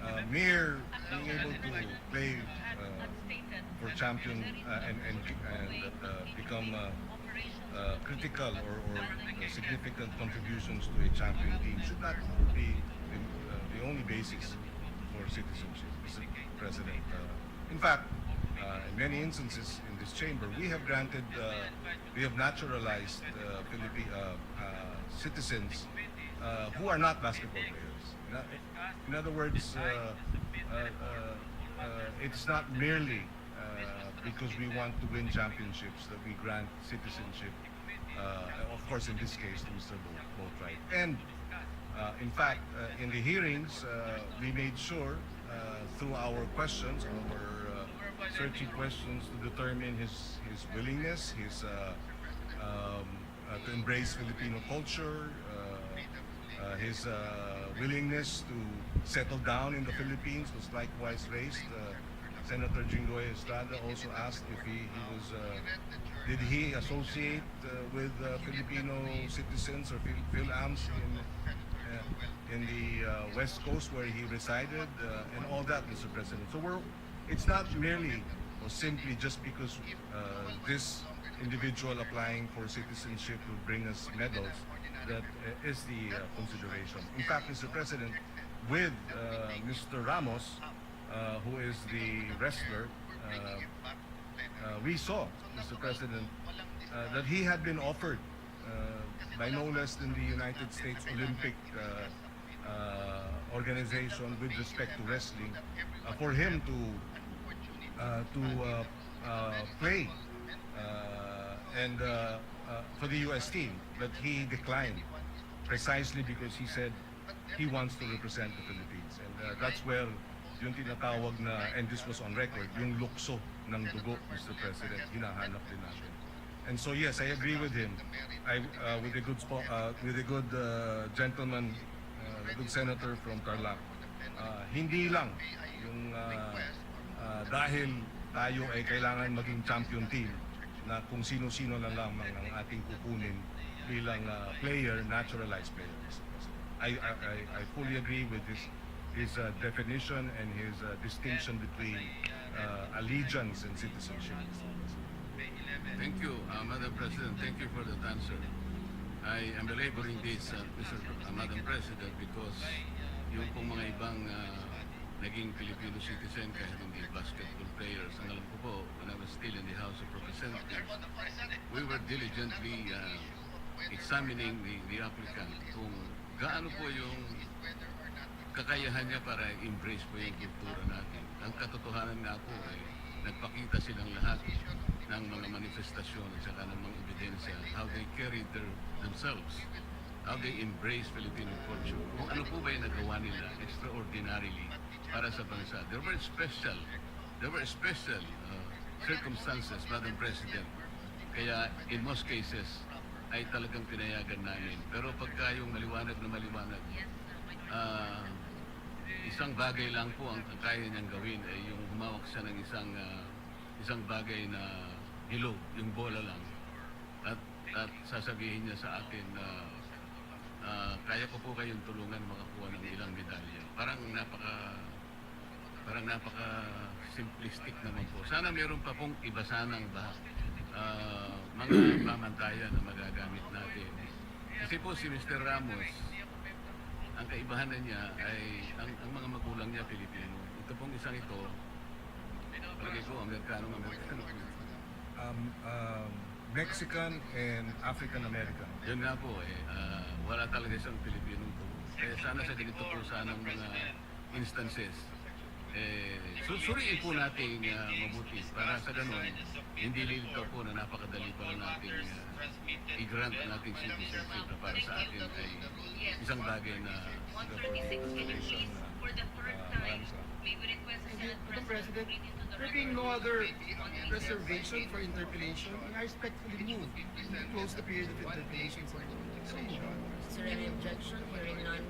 S5: that mere being able to play for champion and become critical or significant contributions to a champion team should not be the only basis for citizenship, Mr. President. In fact, in many instances in this chamber, we have granted, we have naturalized citizens who are not basketball players. In other words, it's not merely because we want to win championships that we grant citizenship, of course in this case to Mr. Boatwright. And in fact, in the hearings, we made sure through our questions, our searching questions, to determine his willingness, to embrace Filipino culture, his willingness to settle down in the Philippines was likewise raised. Senator Jinggoy Estrada also asked if he was, did he associate with Filipino citizens or Phil-Ams in the West Coast where he resided, and all that, Mr. President. So it's not merely or simply just because this individual applying for citizenship will bring us medals that is the consideration. In fact, Mr. President, with Mr. Ramos, who is the wrestler, we saw, Mr. President, that he had been offered by no less than the United States Olympic organization with respect to wrestling, for him to play and for the U.S. team, but he declined precisely because he said he wants to represent the Philippines, and that's where yung tinatawag na, and this was on record, yung lukso ng dugo, Mr. President, hinahanap din natin. And so yes, I agree with him. With a good gentleman, a good senator from Tarlac, hindi lang yung dahil tayo ay kailangan maging champion team na kung sino-sino na lamang ang ating kukunin bilang player, naturalized player. I fully agree with his definition and his distinction between allegiance and citizenship.
S8: Thank you, Madam President. Thank you for that answer. I am belaboring this, Madam President, because yung pong mga ibang naging Filipino citizen kahit hindi basketball players, ang alam ko po, when I was still in the House of Representatives, we were diligently examining the applicant kung gaano po yung kakayahan niya para embrace po yung kultura natin. Ang katotohanan nga po ay nagpakita silang lahat ng mga manifestasyon at saka ng mga ebidensya, how they carried themselves, how they embrace Filipino culture. Kung ano po ba yung nagawa nila extraordinarily para sa bansa. There were special circumstances, Madam President. Kaya in most cases ay talagang pinayagan namin. Pero pagka yung maliwanag na maliwanag, isang bagay lang po ang kaya niyang gawin ay yung humawak siya ng isang bagay na hilog, yung bola lang. At sasabihin niya sa atin na kaya ko po kayong tulungan makakuha ng ilang medalya. Parang napaka simplistic naman po. Sana meron pa pong iba sanang mga pamantayan na magagamit natin. Kasi po si Mr. Ramos, ang kaibahan na niya ay ang mga magulang niya Pilipino. Ito pong isang ito, palagay ko, Amerikano.
S5: Mexican and African American.
S8: Yun nga po wala talaga isang Pilipino po. Sana sa ganito po sanang mga instances, susuriin po natin mabuti para sa ganun, hindi lilitaw po na napakadali pa natin i-grant natin citizenship na para sa atin ay isang bagay na
S3: Madam President, there being no other reservation for interpellation, I respectfully move to close the period of interpellation. So move on.
S11: Is there any objection? Hearing none,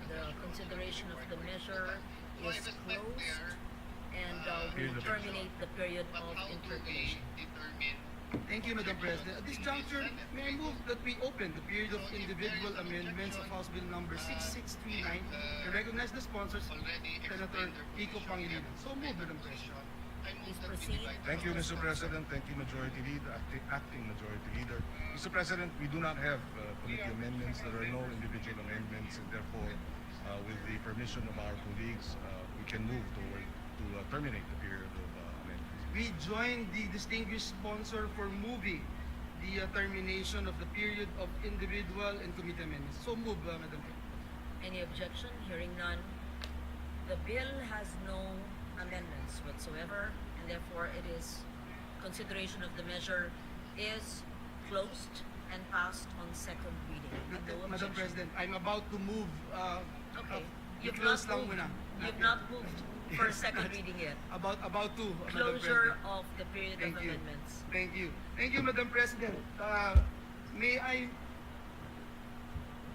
S11: the consideration of the measure is closed, and we will terminate the period of interpellation.
S3: Thank you, Madam President. At this juncture, may I move that we open the period of individual amendments of House Bill number 6639 to recognize the sponsors, Senator Kiko Pangilinan. So move, Madam President.
S11: Please proceed.
S5: Thank you, Mr. President. Thank you, Majority Leader, Acting Majority Leader. Mr. President, we do not have committee amendments. There are no individual amendments, and therefore, with the permission of our colleagues, we can move to terminate the period of amendments.
S3: We join the distinguished sponsor for moving the termination of the period of individual and committee amendments. So move, Madam President.
S11: Any objection? Hearing none, the bill has no amendments whatsoever, and therefore it is consideration of the measure is closed and passed on second reading. With no
S3: Madam
S11: objection.
S3: President, I'm about to move.
S11: Okay. You've
S3: i-close
S11: not
S3: lang
S11: moved.
S3: muna.
S11: You've not moved for
S3: Yes,
S11: second
S3: not-
S11: reading yet.
S3: About to, Madam
S11: Closure
S3: President.
S11: of the period
S3: Thank
S11: of
S3: you.
S11: amendments.
S3: Thank you. Thank you, Madam President. May I,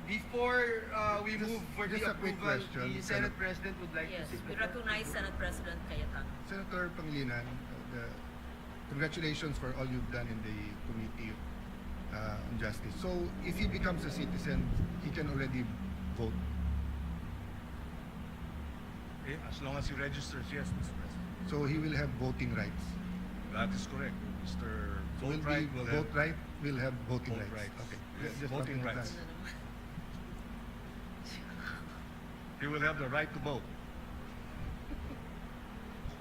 S3: before we
S4: Just-
S3: move for the
S4: just a quick
S3: approval,
S4: question,
S3: the Senate
S4: Senator.
S3: President would like
S11: Yes,
S3: to speak.
S11: we recognize Senate President Cayetano.
S4: Senator Pangilinan, congratulations for all you've done in the Committee on Justice. So, if he becomes a citizen, he can already vote.
S13: As long as he registers, yes, Mr. President.
S4: So, he will have voting rights.
S13: That is correct. Mr.
S4: So, will
S13: Votright will have
S4: vote right, will have voting
S13: vote
S4: rights.
S13: rights.
S4: Okay.
S13: Yes,
S4: Just
S13: voting
S4: wanted to
S13: rights.
S4: clarify.
S13: He will have the right to vote.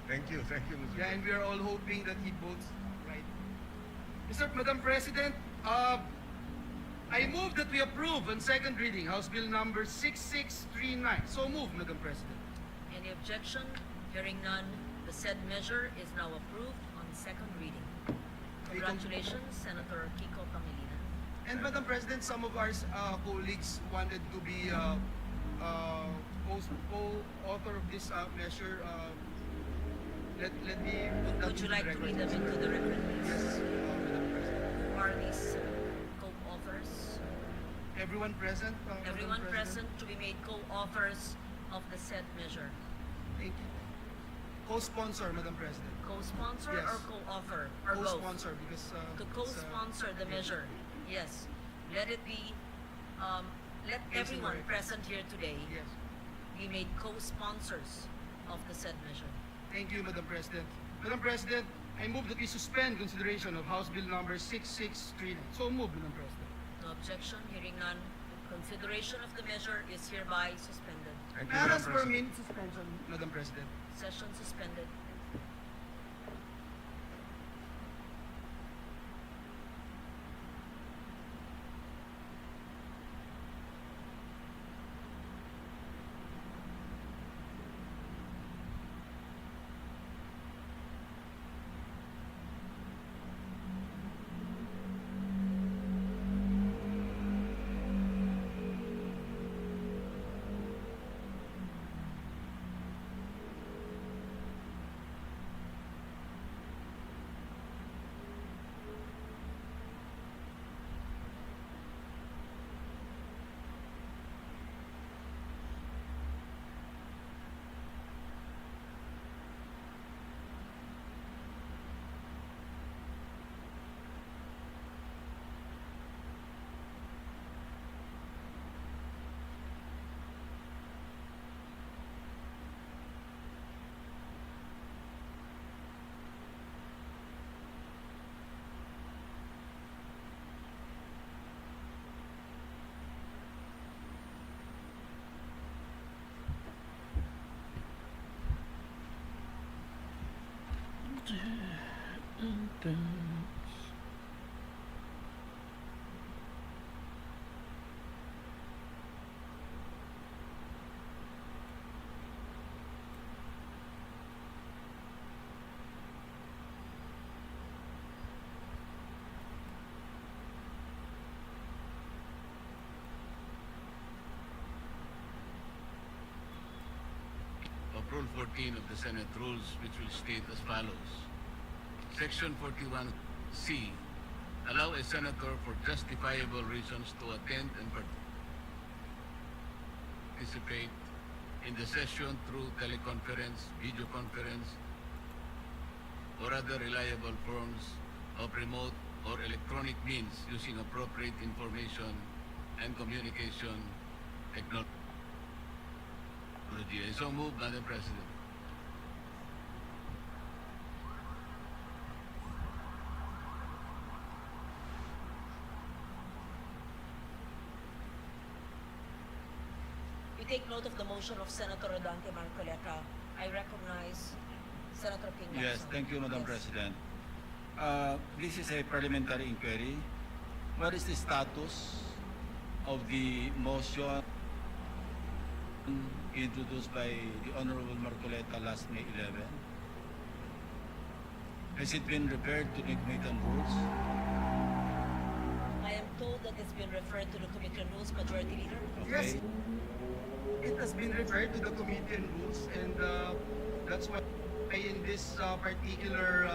S13: Thank you, Mr.
S3: Yeah, and
S13: President.
S3: we are all hoping that he votes right. Madam President, I move that we approve on second reading House Bill number 6639. So move, Madam President.
S11: Any objection? Hearing none, the said measure is now approved on second reading. Congratulations, Senator Kiko Pangilinan.
S3: And Madam President, some of our colleagues wanted to be co-author of this measure. Let me put that
S11: Would you
S3: into
S11: like
S3: the
S11: to
S3: record.
S11: read them into the record, please?
S3: Yes, Madam President.
S11: Who are these co-authors?
S3: Everyone present? Madam
S11: Everyone
S3: President?
S11: present to be made co-authors of the said measure.
S3: Thank you. Co-sponsor, Madam President.
S11: Co-sponsor
S3: Yes.
S11: or co-author? Or both?
S3: Co-sponsor because
S11: To
S3: it's,
S11: co-sponsor the measure. Yes. Let it be, let
S3: Yes,
S11: everyone
S3: Lord.
S11: present here today
S3: Yes.
S11: be made co-sponsors of the said measure.
S3: Thank you, Madam President. Madam President, I move that we suspend consideration of House Bill number 6639. So move, Madam President.
S11: No objection, hearing none. Consideration of the measure is hereby suspended.
S13: Thank you,
S3: May I
S13: Madam
S3: ask for a
S13: President.
S3: minute suspension, Madam President?
S11: Session suspended.
S8: Of Rule 14 of the Senate Rules, which will state as follows. Section 41C, allow a senator for justifiable reasons to attend and participate in the session through teleconference, video conference, or other reliable forms of remote or electronic means using appropriate information and communication technology. I so move, Madam President.
S11: We take note of the motion of Senator Rodante Marcoleta. I recognize Senator King.
S14: Yes,
S11: Lacson.
S14: thank you, Madam
S11: Yes.
S14: President. This is a parliamentary inquiry. What is the status of the motion introduced by the Honorable Marcoleta last May 11? Has it been referred to the Committee on Rules?
S11: I am told that it's been referred to the Committee on Rules, Majority Leader.
S3: Yes,
S14: Okay.
S3: it has been referred to the Committee on Rules, and that's why in this particular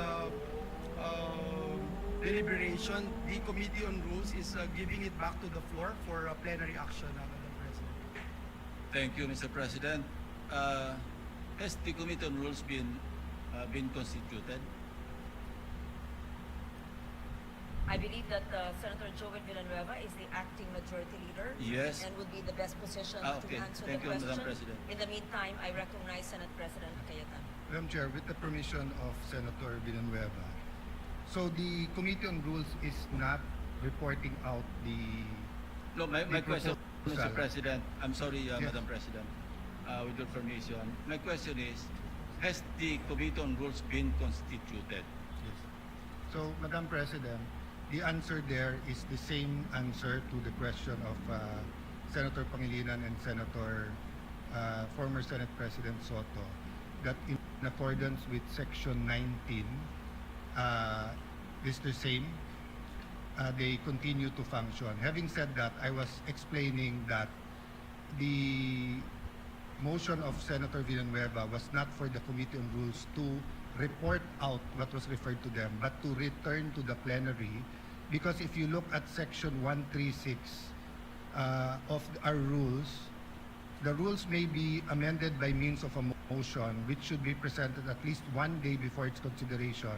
S3: deliberation, the Committee on Rules is giving it back to the floor for plenary action, Madam President.
S14: Thank you, Mr. President. Has the Committee on Rules been constituted?
S11: I believe that Senator Joven Villanueva is the acting Majority Leader.
S14: Yes.
S11: And would be the best position
S14: Okay.
S11: to answer
S14: Thank
S11: the
S14: you,
S11: question.
S14: Madam President.
S11: In the meantime, I recognize Senate President Cayetano.
S4: Madam Chair, with the permission of Senator Villanueva, so the Committee on Rules is not reporting out the
S14: No, my
S4: the
S14: question, Mr.
S4: proposal.
S14: President, I'm sorry,
S4: Yes.
S14: Madam President, with your permission. My question is, has the Committee on Rules been constituted?
S4: Yes. So, Madam President, the answer there is the same answer to the question of Senator Pangilinan and former Senate President Soto, that in accordance with Section 19, is the same. They continue to function. Having said that, I was explaining that the motion of Senator Villanueva was not for the Committee on Rules to report out what was referred to them, but to return to the plenary. Because if you look at Section 136 of our rules, the rules may be amended by means of a motion, which should be presented at least 1 day before its consideration,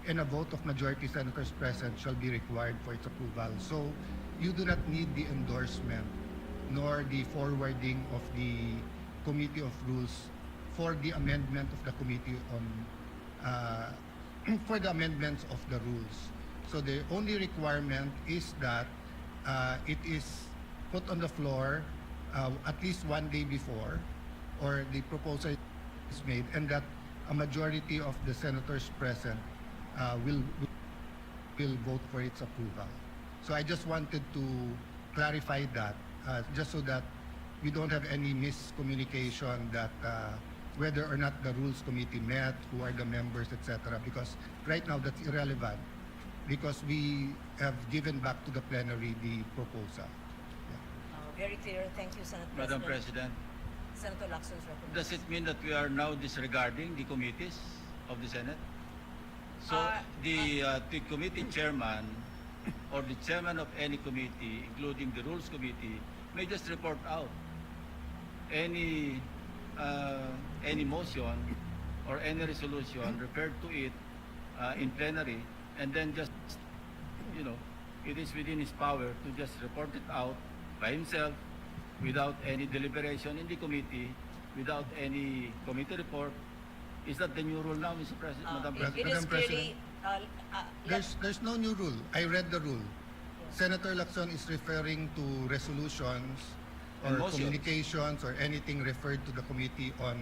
S4: and a vote of majority senators present shall be required for its approval. So you do not need the endorsement nor the forwarding of the Committee of Rules for the amendment of the Committee on for the amendments of the rules. So the only requirement is that it is put on the floor at least 1 day before, or the proposal is made, and that a majority of the senators present will vote for its approval. So I just wanted to clarify that, just so that we don't have any miscommunication that whether or not the Rules Committee met, who are the members, etc. Because right now that's irrelevant, because we have given back to the plenary the proposal.
S11: Very clear. Thank you, Senate
S14: Madam
S11: President.
S14: President,
S11: Senator Lacson is recognized.
S14: does it mean that we are now disregarding the committees of the Senate? So the committee chairman or the chairman of any committee, including the Rules Committee, may just report out any motion or any resolution referred to it in plenary, and then just, it is within his power to just report it out by himself without any deliberation in the committee, without any committee report. Is that the new rule now, Mr. President, Madam President?
S11: It is
S4: Madam President,
S11: clearly,
S4: There's no new rule. I read the rule. Senator Lacson is referring to resolutions
S14: And
S4: or
S14: motions.
S4: communications or anything referred to the Committee on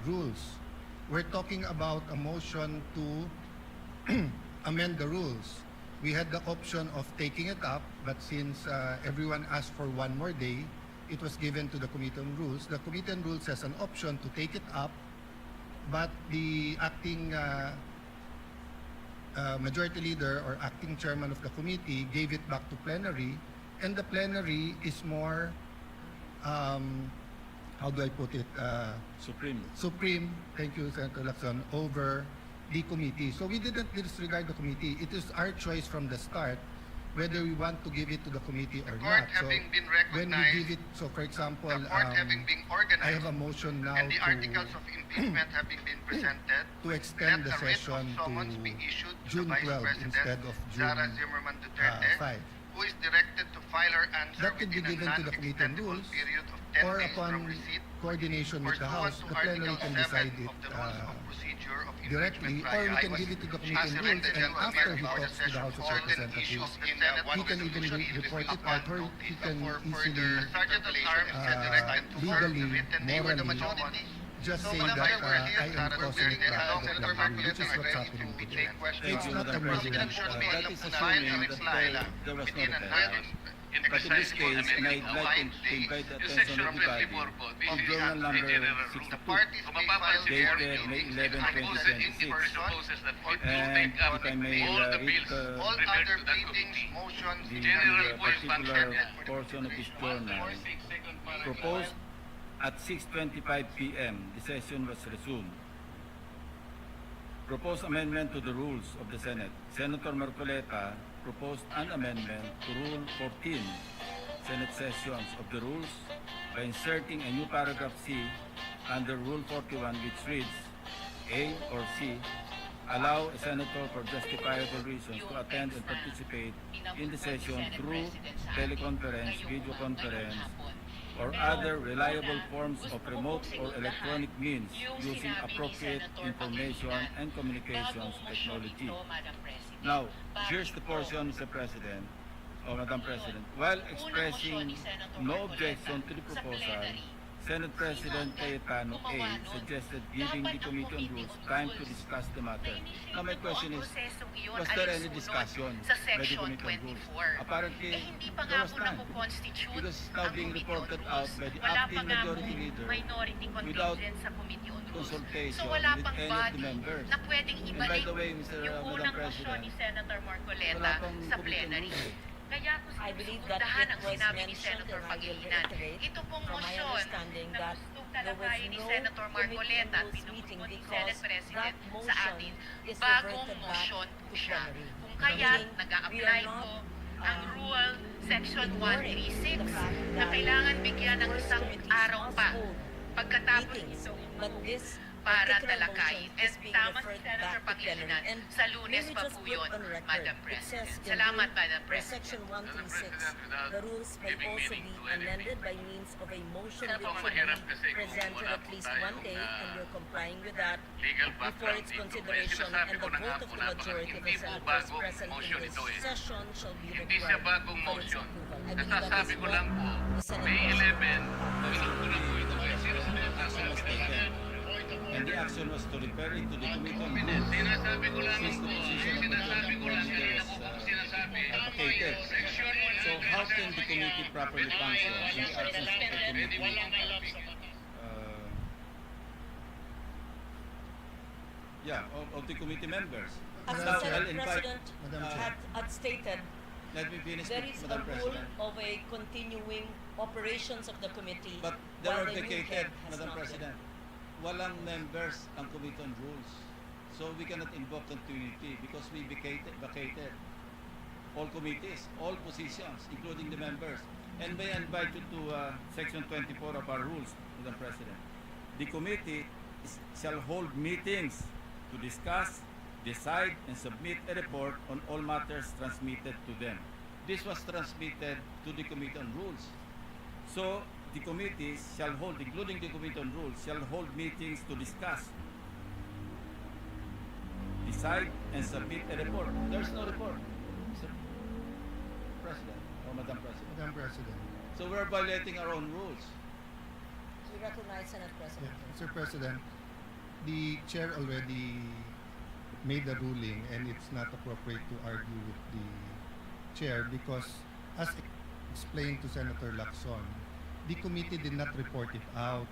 S4: Rules. We're talking about a motion to amend the rules. We had the option of taking it up, but since everyone asked for 1 more day, it was given to the Committee on Rules. The Committee on Rules has an option to take it up, but the acting majority leader or acting chairman of the committee gave it back to plenary, and the plenary is more, how do I put it? Supreme, thank you, Senator Lacson, over the committee. So we didn't disregard the committee. It is our choice from the start whether we want to give it to the committee or not. So
S2: having been
S4: when we
S2: recognized,
S4: give it, so for example,
S2: the court having been organized,
S4: I have a motion now
S2: and the articles of impeachment having been presented,
S4: to extend the
S2: let a writ of
S4: session
S2: summons
S4: to
S2: be issued to
S4: June
S2: the Vice
S4: 12
S2: President,
S4: instead of June
S2: Sara Zimmerman Duterte,
S4: 5.
S2: who is directed to file her answer
S4: That can be
S2: within a
S4: given to the Committee on
S2: non-extendable
S4: Rules,
S2: period of 10
S4: or
S2: days from
S4: upon
S2: receipt,
S4: coordination with the House,
S2: pursuant to
S4: the plenary
S2: Article
S4: can
S2: 7
S4: decide it
S2: of the Rules of Procedure of
S4: directly,
S2: Impeachment
S4: or we
S2: Trial.
S4: can give it to the Committee on
S2: As
S4: Rules,
S2: amended
S4: and
S2: and
S4: after he
S2: before the
S4: talks to the
S2: session,
S4: House of
S2: certain
S4: Representatives,
S2: issues in
S4: he can even report it out, or he can easily
S2: Sergeant at Arms is directed to file the
S4: legally,
S2: written name of the
S4: morally,
S2: majority.
S4: just
S2: So,
S4: say
S2: Madam
S4: that
S2: Chair, we're here,
S4: I am
S2: Sara
S4: crossing it
S2: Duterte,
S4: back to the
S2: Senator
S4: plenary, which is
S2: Marcoleta,
S4: what's
S2: ready
S4: happening
S2: to
S4: today.
S2: take questions.
S14: Thank
S4: It's
S14: you,
S4: not
S14: Madam
S4: emergency.
S14: President. That is assuming that there was no
S2: Within a
S14: referral.
S2: non-
S8: in
S14: But in this case, and I'd like to invite the attention of everybody on journal number 62, dated May 11, 2026. And if I may read
S2: All other pleadings, motions,
S14: the particular portion of this journal, proposed at 6:25 p.m. the session was resumed. Proposed amendment to the rules of the Senate. Senator Marcoleta proposed an amendment to Rule 14, Senate sessions of the rules, by inserting a new paragraph C under Rule 41, which reads, A or C, allow a senator for justifiable reasons to attend and participate in the session through teleconference, video conference, or other reliable forms of remote or electronic means using appropriate information and communications technology. Now, here's the portion, Mr. President, or Madam President. While expressing no objection to the proposal, Senate President Cayetano A. suggested giving the Committee on Rules time to discuss the matter. Now my question is, was there any discussion by the Committee on Rules? Apparently, there was none. Because it's now being reported out by the acting majority leader without consultation with any of the members. And by the way, Madam President, wala pang Committee on Rules.
S11: I believe that it was mentioned, and I will reiterate, from my understanding, that there was no Committee on Rules meeting because that motion is reverted back to plenary.
S15: Kaya't
S11: Meaning,
S15: nag-a-apply po ang Rule Section 136 na kailangan bigyan ng isang araw pa pagkatapos ito
S11: but this
S15: para
S11: particular
S15: talakayin.
S11: motion is
S15: And
S11: being
S15: tama si
S11: referred
S15: Senator
S11: back to plenary.
S15: Pangilinan,
S11: And
S15: sa Lunes
S11: let me
S15: pa
S11: just
S15: po
S11: put
S15: yun,
S11: on record,
S15: Madam
S11: it
S15: President.
S11: says in
S15: Salamat,
S11: Rule-
S15: Madam
S11: per
S15: President.
S11: Section 136, the rules may
S8: giving
S11: also
S8: meaning
S11: be
S8: to anything.
S11: amended by means of a motion
S8: Kaya
S11: which
S8: po
S11: should
S8: mahirap
S11: be
S8: kasi kung
S11: presented
S8: wala
S11: at
S8: po
S11: least
S8: tayong,
S11: one day, and we're complying with that
S8: legal
S11: before
S8: background
S11: its
S8: dito.
S11: consideration,
S8: Sinasabi
S11: and
S8: ko
S11: the
S8: na nga
S11: vote of
S8: po,
S11: the majority of the
S8: hindi po
S11: senators
S8: bagong
S11: present
S8: motion
S11: in this
S8: ito eh.
S11: session shall be
S8: Hindi siya
S11: required
S8: bagong
S11: for its
S8: motion.
S11: approval. I believe that
S8: Nasasabi
S11: is
S8: ko
S11: what
S8: lang po,
S11: the Senate
S8: May
S11: President
S8: 11, pinag ko na po ito eh. Seriously,
S14: Action was taken, and the action was to refer it to the Committee on Rules.
S8: Sinasabi ko lang
S14: Since
S8: po,
S14: the position of
S8: sinasabi ko lang,
S14: majority
S8: kanina
S14: leaders
S8: ko po sinasabi.
S14: advocated. So how can the committee properly function in the absence of a committee? Of the committee members.
S11: As
S14: Now,
S11: the
S14: I'll
S11: Senate
S14: invite-
S11: President
S4: Madam Chair.
S11: had stated,
S14: Let me finish,
S11: there is a
S14: Madam
S11: rule
S14: President.
S11: of a continuing operations of the committee.
S14: But they
S11: while
S14: were
S11: the new
S14: vacated,
S11: head has
S14: Madam
S11: not yet.
S14: President. Walang members ang Committee on Rules. So we cannot invoke continuity because we vacated all committees, all positions, including the members. And may I invite you to Section 24 of our rules, Madam President. The committee shall hold meetings to discuss, decide, and submit a report on all matters transmitted to them. This was transmitted to the Committee on Rules. So the committees shall hold, including the Committee on Rules, shall hold meetings to discuss, decide, and submit a report. There's no report, Mr. President or Madam President.
S4: Madam President.
S14: So we're violating our own rules.
S11: We recognize Senate President.
S4: Mr. President, the chair already made the ruling and it's not appropriate to argue with the chair because as explained to Senator Lacson, the committee did not report it out.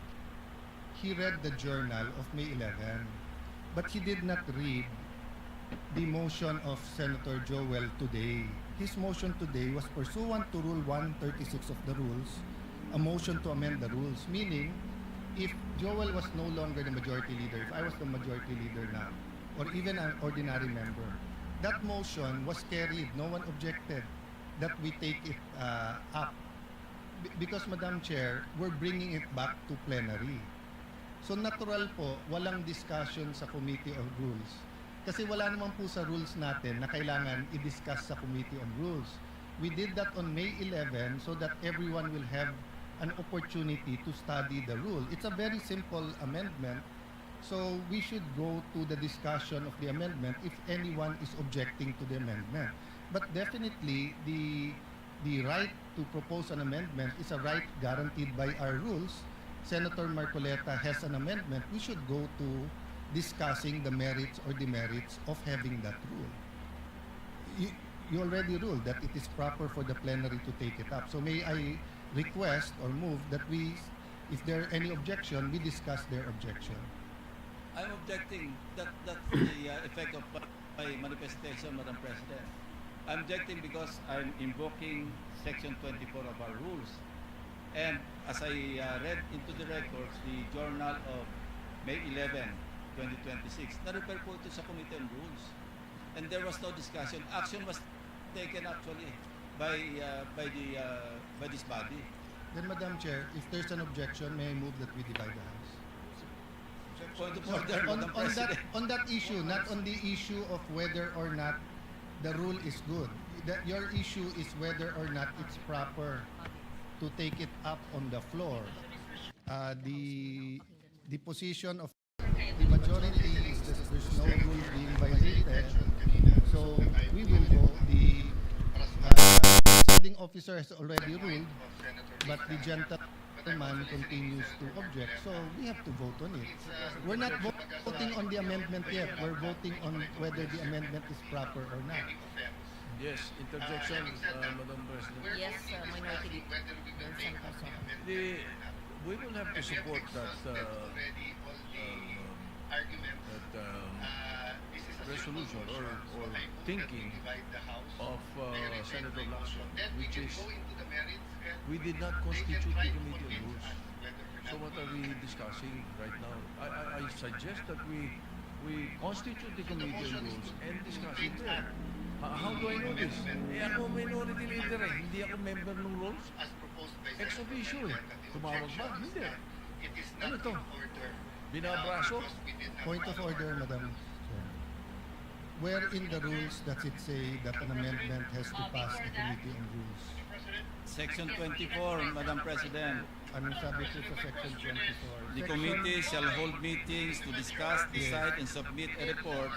S4: He read the journal of May 11, but he did not read the motion of Senator Joel today. His motion today was pursuant to Rule 136 of the rules, a motion to amend the rules, meaning if Joel was no longer the majority leader, if I was the majority leader now, or even an ordinary member, that motion was carried. No one objected that we take it up. Because, Madam Chair, we're bringing it back to plenary. So natural po, walang discussion sa Committee on Rules. Kasi wala naman po sa rules natin na kailangan i-discuss sa Committee on Rules. We did that on May 11 so that everyone will have an opportunity to study the rule. It's a very simple amendment. So we should go to the discussion of the amendment if anyone is objecting to the amendment. But definitely, the right to propose an amendment is a right guaranteed by our rules. Senator Marcoleta has an amendment. We should go to discussing the merits or demerits of having that rule. you already ruled that it is proper for the plenary to take it up. So may I request or move that we, if there are any objection, we discuss their objection.
S14: I'm objecting. That's the effect of my manifestation, Madam President. I'm objecting because I'm invoking Section 24 of our rules. And as I read into the records, the journal of May 11, 2026, na-refer po ito sa Committee on Rules. And there was no discussion. Action was taken actually by this body.
S4: Then, Madam Chair, if there's an objection, may I move that we divide the House?
S14: Point of order, Madam
S4: On
S14: President.
S4: that issue, not on the issue of whether or not the rule is good. Your issue is whether or not it's proper to take it up on the floor. The position of the majority is that there's no rule being violated. So we will vote. The presiding officer has already ruled, but the gentleman continues to object. So we have to vote on it. We're not voting on the amendment yet. We're voting on whether the amendment is proper or not.
S13: Yes, interjection, Madam President.
S11: Yes, Minority Leader.
S13: We will have to support that resolution or thinking of Senator Lacson, which is we did not constitute the Committee on Rules. So what are we discussing right now? I suggest that we constitute the Committee on Rules and discuss it there. How do I know this? Ako minority leader eh. Hindi ako member ng rules. Ex officio eh. Tumawag ba? Hindi. Ano to? Binabraso?
S4: Point of order, Madam Chair. Where in the rules does it say that an amendment has to pass the Committee on Rules?
S14: Section 24, Madam President.
S4: Anong sabi po sa Section 24?
S14: The committee shall hold meetings to discuss, decide, and submit a report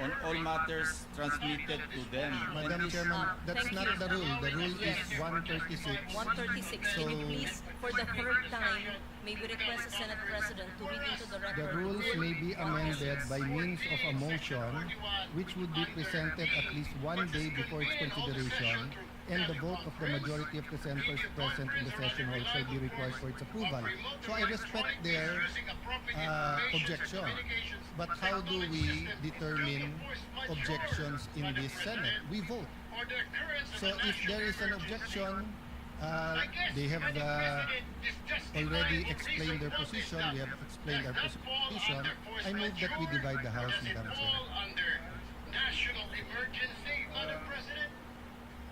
S14: on all matters transmitted to them.
S4: Madam Chairman, that's not the rule. The rule is 136.
S11: 136.
S4: So,
S11: Can you please, for the third time, may we request the Senate President to read into the record
S4: the rules may be amended by means of a motion which would be presented at least one day before its consideration, and the vote of the majority of the senators present in the session hall shall be required for its approval. So I respect their objection. But how do we determine objections in this Senate? We vote. So if there is an objection, they have already explained their position. We have explained our position. I move that we divide the House, Madam Chair.
S2: National emergency, Madam President.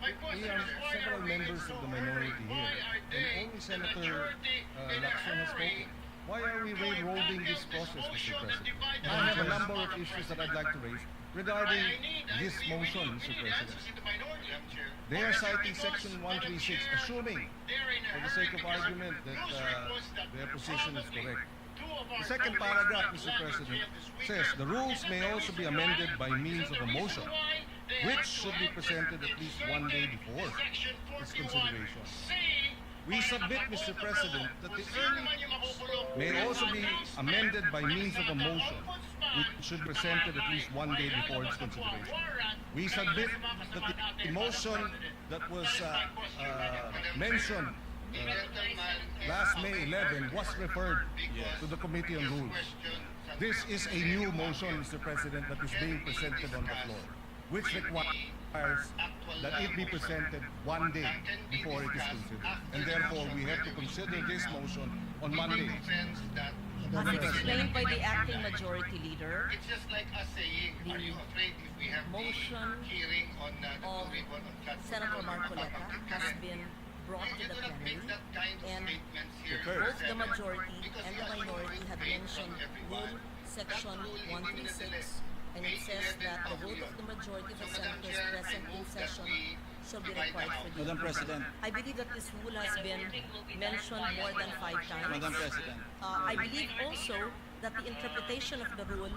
S13: We are several members of the minority here, and only Senator Lacson has spoken. Why are we railroading this process, Mr. President? I have a number of issues that I'd like to raise regarding this motion, Mr. President. They are citing Section 136, assuming, for the sake of argument, that their position is correct. The second paragraph, Mr. President, says the rules may also be amended by means of a motion, which should be presented at least one day before its consideration. We submit, Mr. President, that the early may also be amended by means of a motion, which should be presented at least one day before its consideration. We submit that the motion that was mentioned last May 11 was referred to the Committee on Rules. This is a new motion, Mr. President, that is being presented on the floor, which requires that it be presented one day before it is considered. And therefore, we have to consider this motion on Monday.
S11: As explained by the acting majority leader,
S2: It's just like us saying, are you afraid if we have
S11: motion
S2: the hearing on the
S11: of
S2: ribbon on Flat
S11: Senator Marcoleta has been brought to the plenary, and
S2: here.
S11: both the majority and the minority have mentioned Rule Section 136, and it says that the vote of the majority of the senators present in session shall be required for the
S14: Madam President.
S11: I believe that this rule has been mentioned more than 5 times.
S14: Madam President.
S11: I believe also that the interpretation of the rule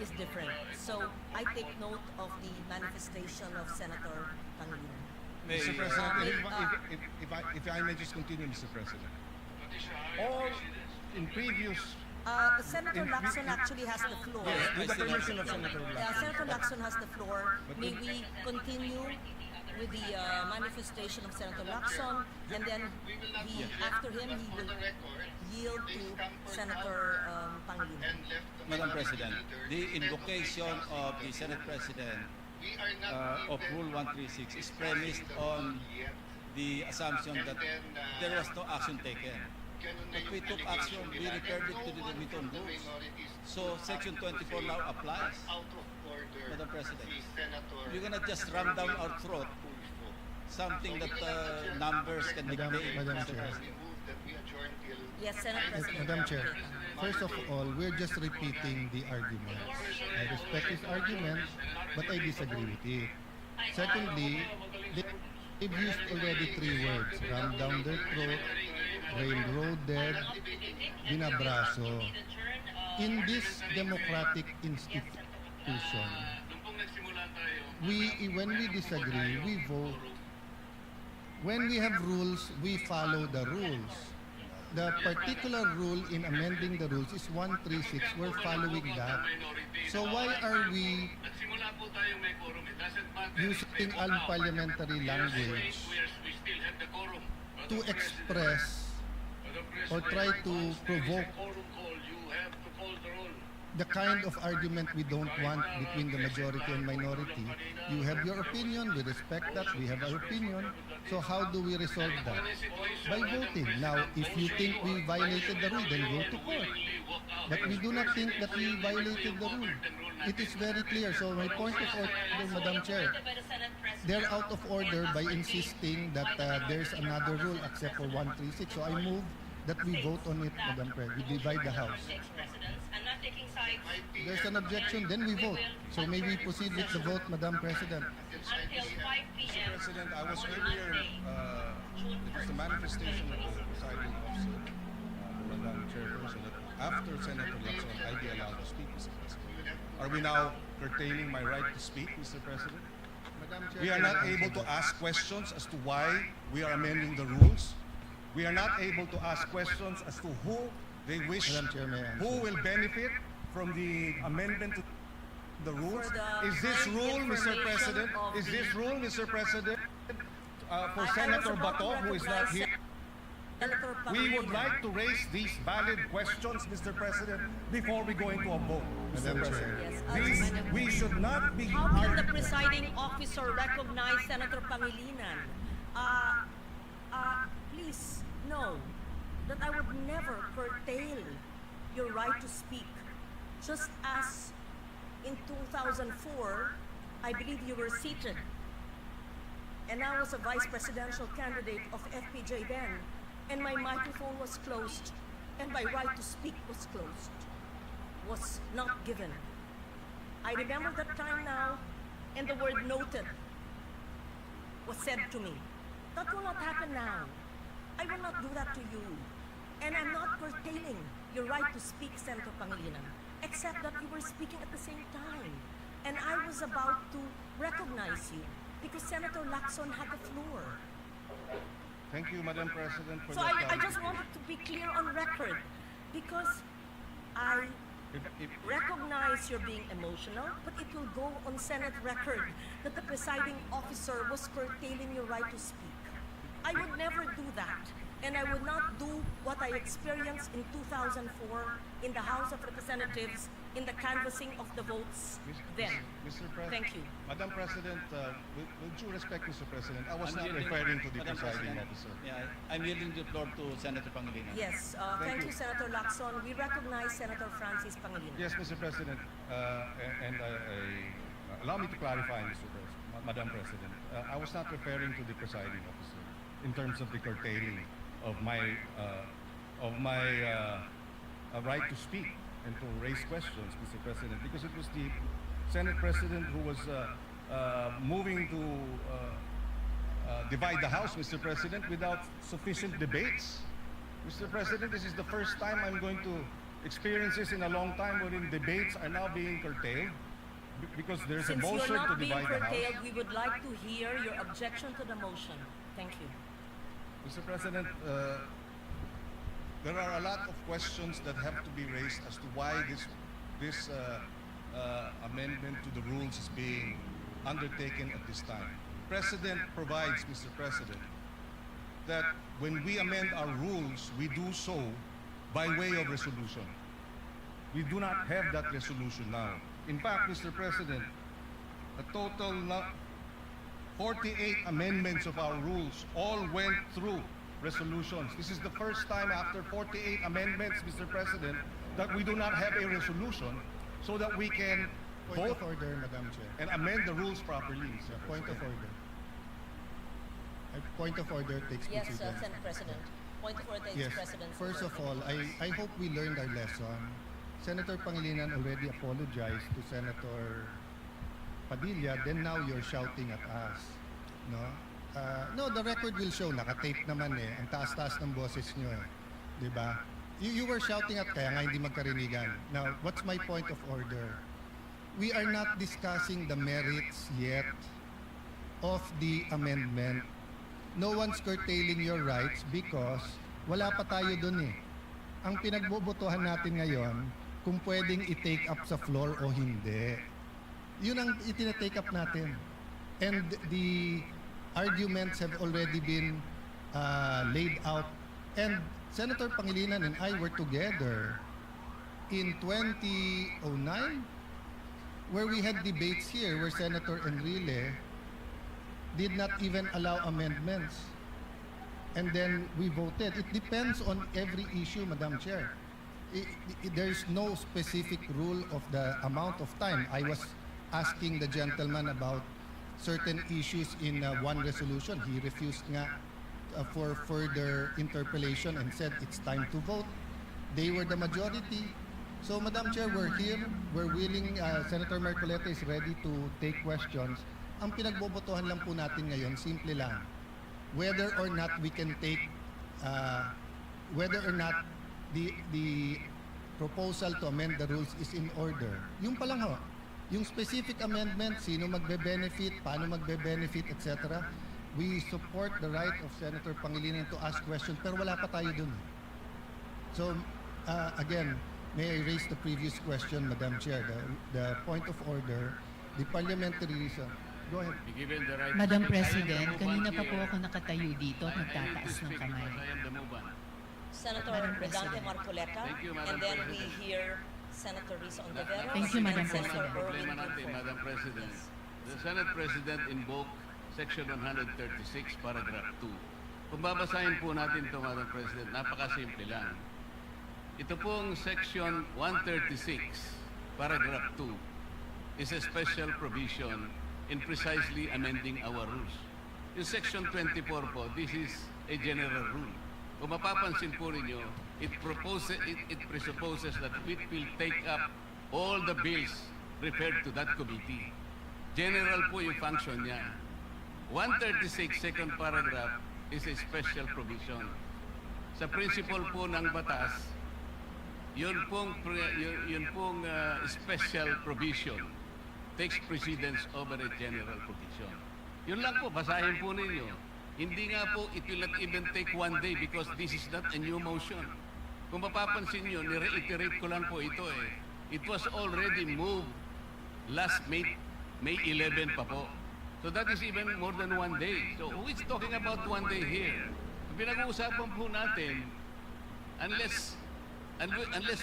S11: is different. So I take note of the manifestation of Senator Pangilinan.
S13: Mr. President, if I may just continue, Mr. President. All in previous
S16: Senator Lacson actually has the floor.
S5: Yes,
S13: With the permission of Senator Lacson.
S16: Senator Lacson has the floor.
S13: But
S16: May we continue with the manifestation of Senator Lacson, and then after him, he will yield to Senator Pangilinan.
S14: Madam President, the invocation of the Senate President of Rule 136 is premised on the assumption that there was no action taken. If we took action, we referred it to the written rules. So Section 24 now applies, Madam President. You cannot just ram down our throat something that numbers can dictate,
S4: Madam
S14: Mr.
S4: Chair.
S14: President.
S16: Yes, Senate President.
S4: Madam Chair, first of all, we're just repeating the argument. I respect his argument, but I disagree with it. Secondly, they've used already 3 words: ram down their throat, railroaded, binabraso. In this democratic institution, when we disagree, we vote. When we have rules, we follow the rules. The particular rule in amending the rules is 136. We're following that. So why are we using unparliamentary language to express or try to provoke the kind of argument we don't want between the majority and minority? You have your opinion, we respect that, we have our opinion. So how do we resolve that? By voting. Now, if you think we violated the rule, then go to court. But we do not think that we violated the rule. It is very clear. So my point of order, Madam Chair, they're out of order by insisting that there's another rule except for 136. So I move that we vote on it, Madam Chair. We divide the House. If there's an objection, then we vote. So may we proceed with the vote, Madam President.
S11: Until 5 p.m.
S13: President, I was earlier, it was the manifestation of the presiding officer, Madam Chairperson, that after Senator Lacson, I'll be allowed to speak, Mr. President. Are we now curtailing my right to speak, Mr. President?
S4: Madam Chair,
S13: We are not able to ask questions as to why we are amending the rules. We are not able to ask questions as to who they wish,
S4: Madam Chair, may I answer?
S13: who will benefit from the amendment to the rules.
S16: For the
S13: Is this
S16: kind
S13: rule, Mr.
S16: information
S13: President?
S16: of
S13: Is
S16: the-
S13: this rule, Mr. President, for
S16: I
S13: Senator
S16: was about to
S13: Bato, who is not
S16: recognize
S13: here?
S16: Senator
S13: We would
S16: Pangilinan.
S13: like to raise these valid questions, Mr. President, before we go into a vote, Mr.
S4: Madam Chair.
S13: President.
S16: Yes,
S13: These, we should not be
S16: How can the
S13: arguing.
S16: presiding officer recognize Senator Pangilinan? Please know that I would never curtail your right to speak. Just as in 2004, I believe you were seated, and I was a vice presidential candidate of FPJ then, and my microphone was closed, and my right to speak was closed, was not given. I remember that time now, and the word noted was said to me. That will not happen now. I will not do that to you. And I'm not curtailing your right to speak, Senator Pangilinan, except that you were speaking at the same time. And I was about to recognize you because Senator Lacson had the floor.
S13: Thank you, Madam President, for
S16: So
S13: that.
S16: I just wanted to be clear on record because I recognize you're being emotional, but it will go on Senate record that the presiding officer was curtailing your right to speak. I would never do that, and I would not do what I experienced in 2004 in the House of Representatives in the canvassing of the votes then.
S13: Mr. President.
S16: Thank you.
S13: Madam President, with due respect, Mr. President, I was
S14: I'm
S13: not
S14: yielding-
S13: referring to the
S14: Madam
S13: presiding
S14: President,
S13: officer.
S14: Yeah, I'm yielding the floor to Senator Pangilinan.
S16: Yes, thank you, Senator Lacson. We recognize Senator Francis Pangilinan.
S13: Yes, Mr. President, and allow me to clarify, Madam President. I was not referring to the presiding officer in terms of the curtailing of my right to speak and to raise questions, Mr. President, because it was the Senate President who was moving to divide the House, Mr. President, without sufficient debates. Mr. President, this is the first time I'm going to experience this in a long time wherein debates are now being curtailed because there's a
S16: Since
S13: motion
S16: you're
S13: to
S16: not being
S13: divide the House.
S16: curtailed, we would like to hear your objection to the motion. Thank you.
S13: Mr. President, there are a lot of questions that have to be raised as to why this amendment to the rules is being undertaken at this time. Precedent provides, Mr. President, that when we amend our rules, we do so by way of resolution. We do not have that resolution now. In fact, Mr. President, a total 48 amendments of our rules all went through resolutions. This is the first time after 48 amendments, Mr. President, that we do not have a resolution so that we can
S9: Point
S13: vote
S9: of order, Madam Chair.
S13: and amend the rules properly. Mr.
S9: Point of
S13: President.
S9: order. Point of order takes
S16: Yes,
S9: precedence.
S16: Senate President. Point of order
S9: Yes.
S16: takes precedence.
S9: First
S16: over
S9: of all, I hope we learned our lesson. Senator Pangilinan already apologized to Senator Padilla, then now you're shouting at us. No? No, the record will show, nakatape naman eh. Ang taas-taas ng boses nyo eh. Diba? You were shouting at kaya nga hindi magkarinigan. Now, what's my point of order? We are not discussing the merits yet of the amendment. No one's curtailing your rights because wala pa tayo dun eh. Ang pinagbobotohan natin ngayon, kung pwedeng i-take up sa floor o hindi. Yun ang itinatake up natin. And the arguments have already been laid out. And Senator Pangilinan and I were together in 2009 where we had debates here where Senator Enrile did not even allow amendments. And then we voted. It depends on every issue, Madam Chair. There's no specific rule of the amount of time. I was asking the gentleman about certain issues in one resolution. He refused nga for further interpellation and said it's time to vote. They were the majority. So, Madam Chair, we're here. We're willing. Senator Marcoleta is ready to take questions. Ang pinagbobotohan lang po natin ngayon, simple lang. Whether or not we can take, whether or not the proposal to amend the rules is in order. Yung pa lang ho. Yung specific amendment, sino magbe-benefit, paano magbe-benefit, etc. We support the right of Senator Pangilinan to ask questions, pero wala pa tayo dun. So, again, may I raise the previous question, Madam Chair, the point of order, the parliamentary reason. Go ahead.
S8: Be given the right
S17: Madam
S8: to-
S17: President,
S8: I am the
S17: kanina pa
S8: movant
S17: po
S8: here.
S17: ako nakatayo dito at
S8: I am
S17: nagtataas
S8: to
S17: ng
S8: speak
S17: kamay.
S8: because I am the movant.
S16: Senator
S17: Madam
S16: Dante
S17: President.
S16: Marcoleta,
S8: Thank you, Madam
S16: and then we
S8: President.
S16: hear Senator Risa Ontiveros.
S17: Thank you, Madam
S16: and Senator
S17: President.
S16: Erwin
S8: Problema natin,
S16: Tulfo.
S8: Madam President. The Senate President invoked Section 136, Paragraph 2. Kung babasahin po natin ito, Madam President, napakasimple lang. Ito pong Section 136, Paragraph 2, is a special provision in precisely amending our rules. In Section 24 po, this is a general rule. Kung mapapansin po ninyo, it presupposes that it will take up all the bills referred to that committee. General po yung function niya. 136 second paragraph is a special provision. Sa principle po ng batas, yun pong special provision takes precedence over a general provision. Yun lang po, basahin po ninyo. Hindi nga po, it will not even take one day because this is not a new motion. Kung mapapansin nyo, ni-reiterate ko lang po ito eh. It was already moved last May 11 pa po. So that is even more than one day. So who is talking about one day here? Pinag-uusapan po natin, unless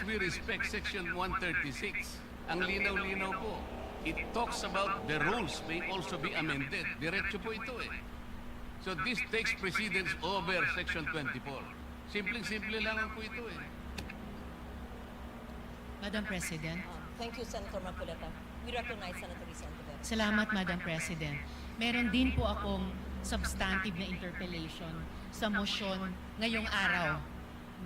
S8: we respect Section 136, ang linaw-linaw po. It talks about the rules may also be amended. Diretso po ito eh. So this takes precedence over Section 24. Simpleng-simple lang po ito eh.
S17: Madam President.
S16: Thank you, Senator Marcoleta. We recognize Senator Risa Ontiveros.
S17: Salamat, Madam President. Meron din po akong substantive na interpellation sa motion ngayong araw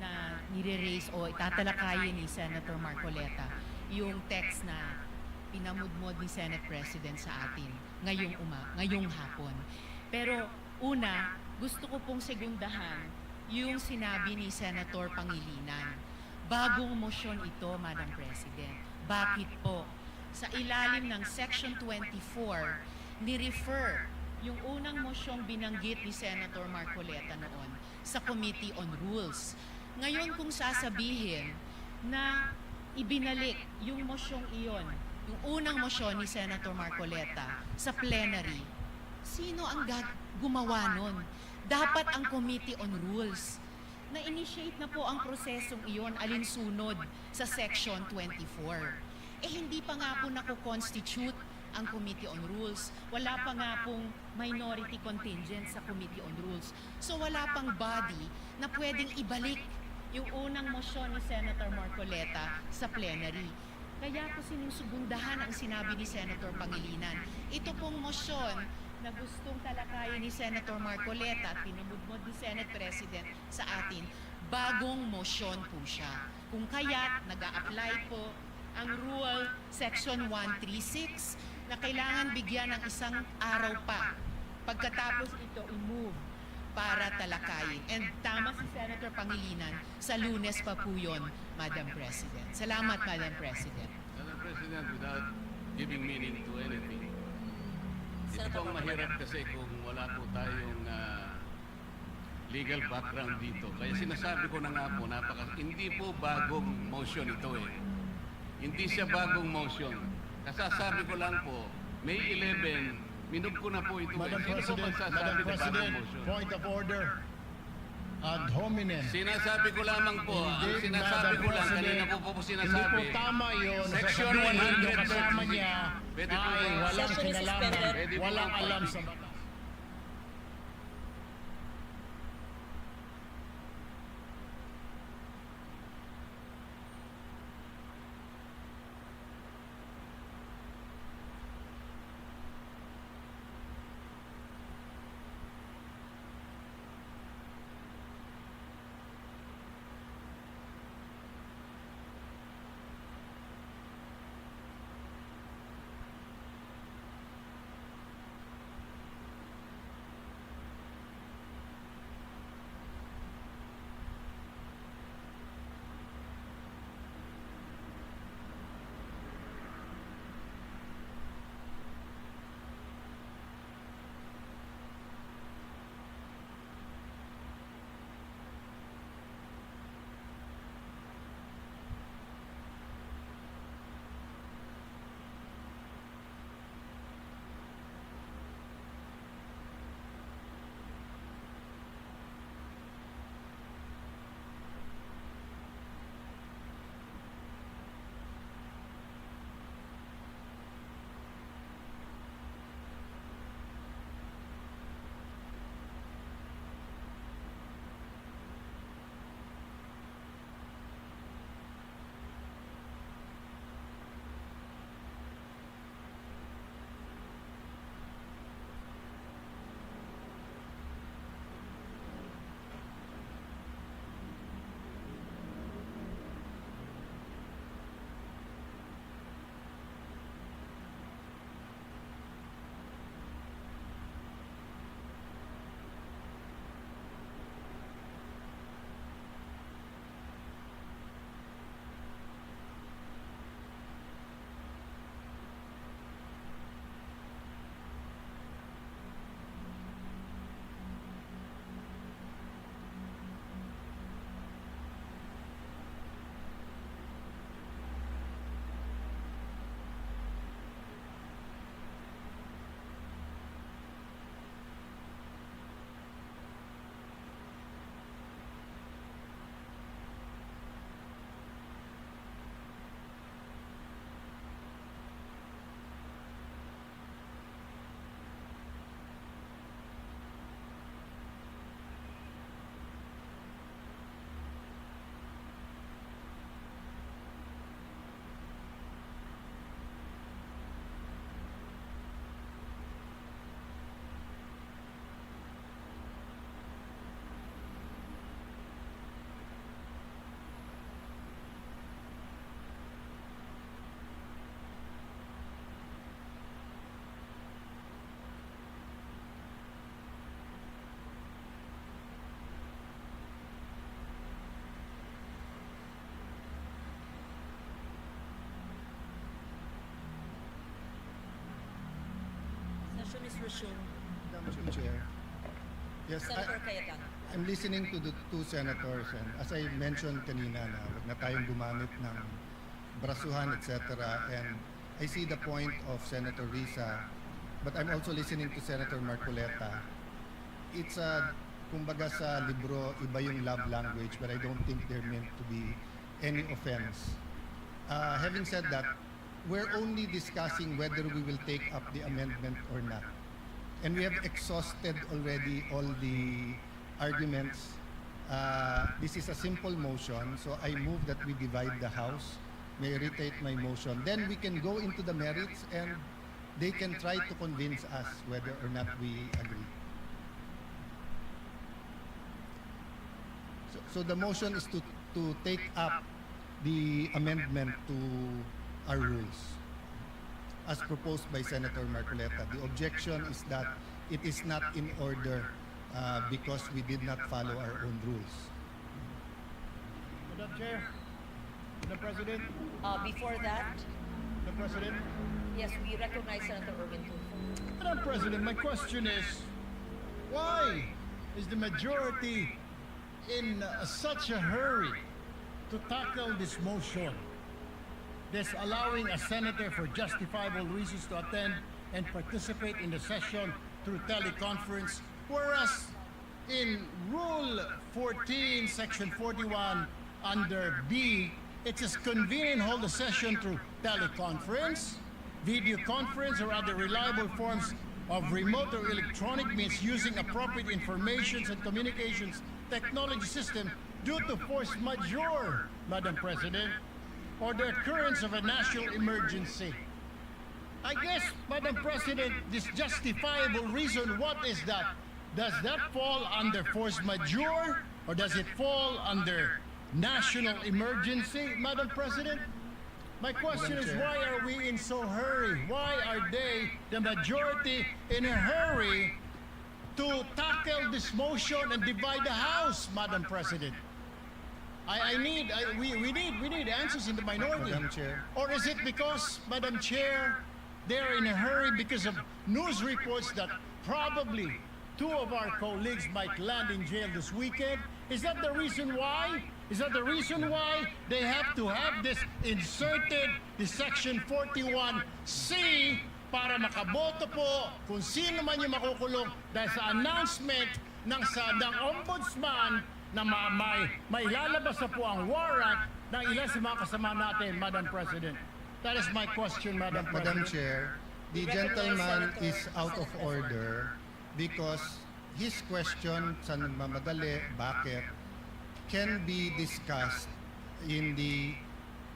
S17: na nire-raise o itatalakayin ni Senator Marcoleta yung text na pinamudmod ni Senate President sa atin ngayong hapon. Pero una, gusto ko pong segundahan yung sinabi ni Senator Pangilinan. Bagong motion ito, Madam President. Bakit po? Sa ilalim ng Section 24, ni-refer yung unang mosyong binanggit ni Senator Marcoleta noon sa Committee on Rules. Ngayon kung sasabihin na ibinalik yung mosyong iyon, yung unang mosyon ni Senator Marcoleta sa plenary, sino ang gumawa nun? Dapat ang Committee on Rules. Na-initiate na po ang prosesong iyon alinsunod sa Section 24. Hindi pa nga po nako-constitute ang Committee on Rules. Wala pa nga pong minority contingent sa Committee on Rules. So wala pang body na pwedeng ibalik yung unang mosyon ni Senator Marcoleta sa plenary. Kaya po sinusugundahan ang sinabi ni Senator Pangilinan. Ito pong mosyon na gustong talakayin ni Senator Marcoleta at pinamudmod ni Senate President sa atin, bagong mosyon po siya. Kung kaya't nag-a-apply po ang Rule Section 136 na kailangan bigyan ng isang araw pa pagkatapos ito i-move para talakayin. And tama si Senator Pangilinan, sa Lunes pa po yun, Madam President. Salamat, Madam President.
S8: Madam President, without giving meaning to anything, ito pong mahirap kasi kung wala po tayong legal background dito. Kaya sinasabi ko na nga po, hindi po bagong motion ito eh. Hindi siya bagong motion. Kasasabi ko lang po, May 11, minug ko na po ito.
S9: Madam
S8: Sino po
S9: President,
S8: magsasabi
S9: Madam
S8: na bagong
S9: President,
S8: motion?
S9: point of order. Ad hominem.
S8: Sinasabi ko lamang po, ang
S9: Hindi,
S8: sinasabi
S9: Madam
S8: ko lang,
S9: President,
S8: kanina po sinasabi.
S9: Hindi po tama yun.
S8: Section
S9: Sasabihin yung kasama
S8: 130.
S9: niya
S8: Pwede po
S9: ay
S8: ba?
S9: walang
S16: Session is
S9: kinalaman,
S16: suspended.
S8: Pwede po
S9: walang
S8: ang
S9: alam
S8: topic.
S9: sa batas.
S16: Session is resumed.
S13: Madam Chair. Yes,
S16: Senator Cayetano.
S4: I'm listening to the two senators, and as I mentioned kanina na wag na tayong gumamit ng brasuhan, etc. And I see the point of Senator Risa, but I'm also listening to Senator Marcoleta. It's kumbaga sa libro, iba yung love language, but I don't think they're meant to be any offense. Having said that, we're only discussing whether we will take up the amendment or not. And we have exhausted already all the arguments. This is a simple motion, so I move that we divide the House. May I reiterate my motion. Then we can go into the merits and they can try to convince us whether or not we agree. So the motion is to take up the amendment to our rules as proposed by Senator Marcoleta. The objection is that it is not in order because we did not follow our own rules.
S9: Madam Chair, Madam President,
S11: Before that,
S9: Madam President.
S11: yes, we recognize Senator Irwin Tulfo.
S9: Madam President, my question is, why is the majority in such a hurry to tackle this motion? This allowing a senator for justifiable reasons to attend and participate in the session through teleconference, whereas in Rule 14, Section 41, under B, it says convene and hold the session through teleconference, video conference, or other reliable forms of remote or electronic means using appropriate information and communications technology system due to force majeure, Madam President, or the occurrence of a national emergency. I guess, Madam President, this justifiable reason, what is that? Does that fall under force majeure or does it fall under national emergency, Madam President? My question is, why are we in so hurry? Why are they, the majority, in a hurry to tackle this motion and divide the House, Madam President? We need answers in the minority.
S4: Madam Chair.
S9: Or is it because, Madam Chair, they're in a hurry because of news reports that probably two of our colleagues might land in jail this weekend? Is that the reason why? Is that the reason why they have to have this inserted, the Section 41C, para makaboto po kung sino man yung makukulong dahil sa announcement ng Ombudsman na may lalabas na po ang warrant ng ilan sa mga kasama natin, Madam President. That is my question, Madam
S4: Madam
S9: President.
S4: Chair, the gentleman is out of order because his question sa nagmamadali, bakit, can be discussed in the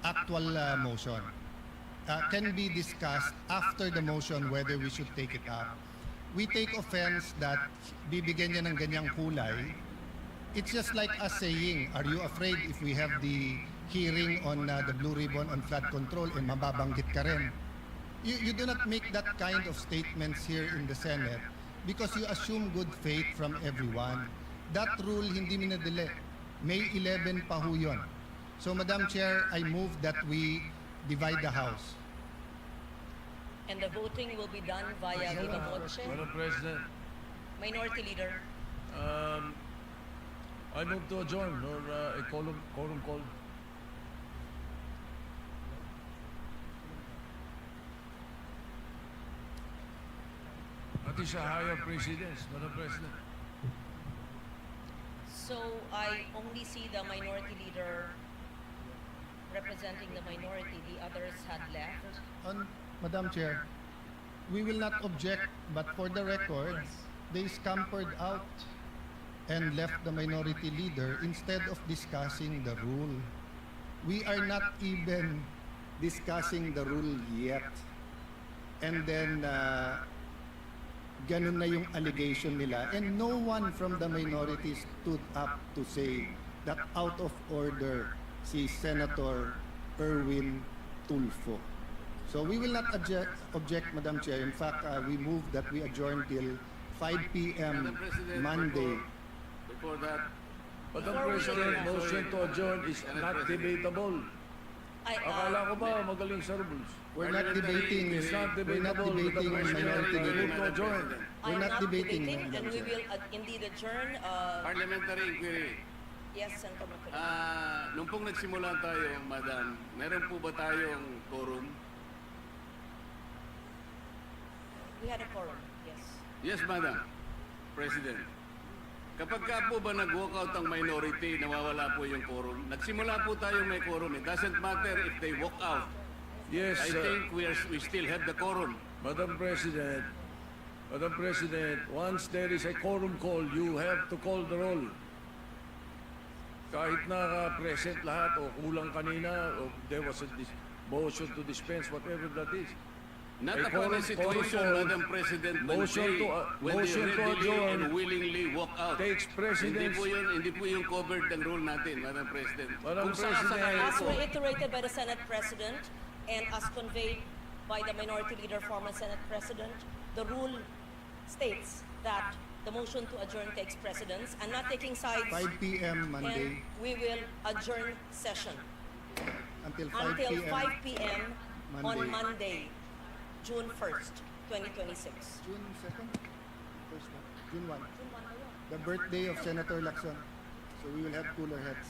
S4: actual motion. Can be discussed after the motion whether we should take it up. We take offense that bibigyan niya ng ganyang kulay. It's just like us saying, are you afraid if we have the hearing on the Blue Ribbon on flood control and mababanggit ka rin? You do not make that kind of statements here in the Senate because you assume good faith from everyone. That rule hindi minadali. May 11 pa ho yun. So, Madam Chair, I move that we divide the House.
S11: And the voting will be done via viva voce.
S18: Madam President,
S11: Minority Leader.
S18: I move to adjourn or a quorum call. That is a higher precedence, Madam President.
S11: So I only see the Minority Leader representing the minority. The others had left.
S4: Madam Chair, we will not object, but for the record, they scampered out and left the minority leader instead of discussing the rule. We are not even discussing the rule yet. And then, ganun na yung allegation nila. And no one from the minority stood up to say that out of order si Senator Irwin Tulfo. So we will not object, Madam Chair. In fact, we move that we adjourn till 5 p.m. Monday.
S18: Before that, Madam President, motion to adjourn is not debatable. Akala ko ba magaling sa rules?
S13: We're not debating.
S18: It's not
S13: We're not
S18: debatable with the
S13: debating
S18: President.
S13: minority
S18: We
S13: leader.
S18: move to adjourn.
S13: We're not debating,
S11: and
S13: Madam
S11: we
S13: Chair.
S11: will indeed adjourn.
S8: Parliamentary inquiry.
S11: Yes, Senator Marcoleta.
S8: Nung pong nagsimula tayo, Madam, meron po ba tayong quorum?
S11: We had a quorum, yes.
S8: Yes, Madam. President. Kapag ka po ba nag-walkout ang minority, nawawala po yung quorum. Nagsimula po tayong may quorum. It doesn't matter if they walk out.
S18: Yes,
S8: I think we still have the quorum.
S18: Madam President, once there is a quorum call, you have to call the roll. Kahit na present lahat o kulang kanina, o there was a motion to dispense, whatever that is.
S8: Not
S18: A
S8: upon a
S18: quorum
S8: situation,
S18: call,
S8: Madam President, when
S18: motion
S8: they,
S18: to
S8: when they
S18: motion to
S8: readily
S18: adjourn
S8: and willingly walk out.
S18: takes precedence.
S8: Hindi po yung covered ng rule natin, Madam President.
S18: Madam
S8: Kung
S18: President,
S8: sakasakali
S11: As
S8: po,
S11: reiterated by the Senate President and as conveyed by the Minority Leader, former Senate President, the rule states that the motion to adjourn takes precedence and not taking sides.
S13: 5 p.m.
S11: And
S13: Monday
S11: we will adjourn session
S13: until 5
S11: until
S13: p.m.
S11: 5 p.m. on
S13: Monday.
S11: Monday, June 1st, 2026.
S13: June 2nd? First one. June 1. The birthday of Senator Lacson. So we will have cooler heads.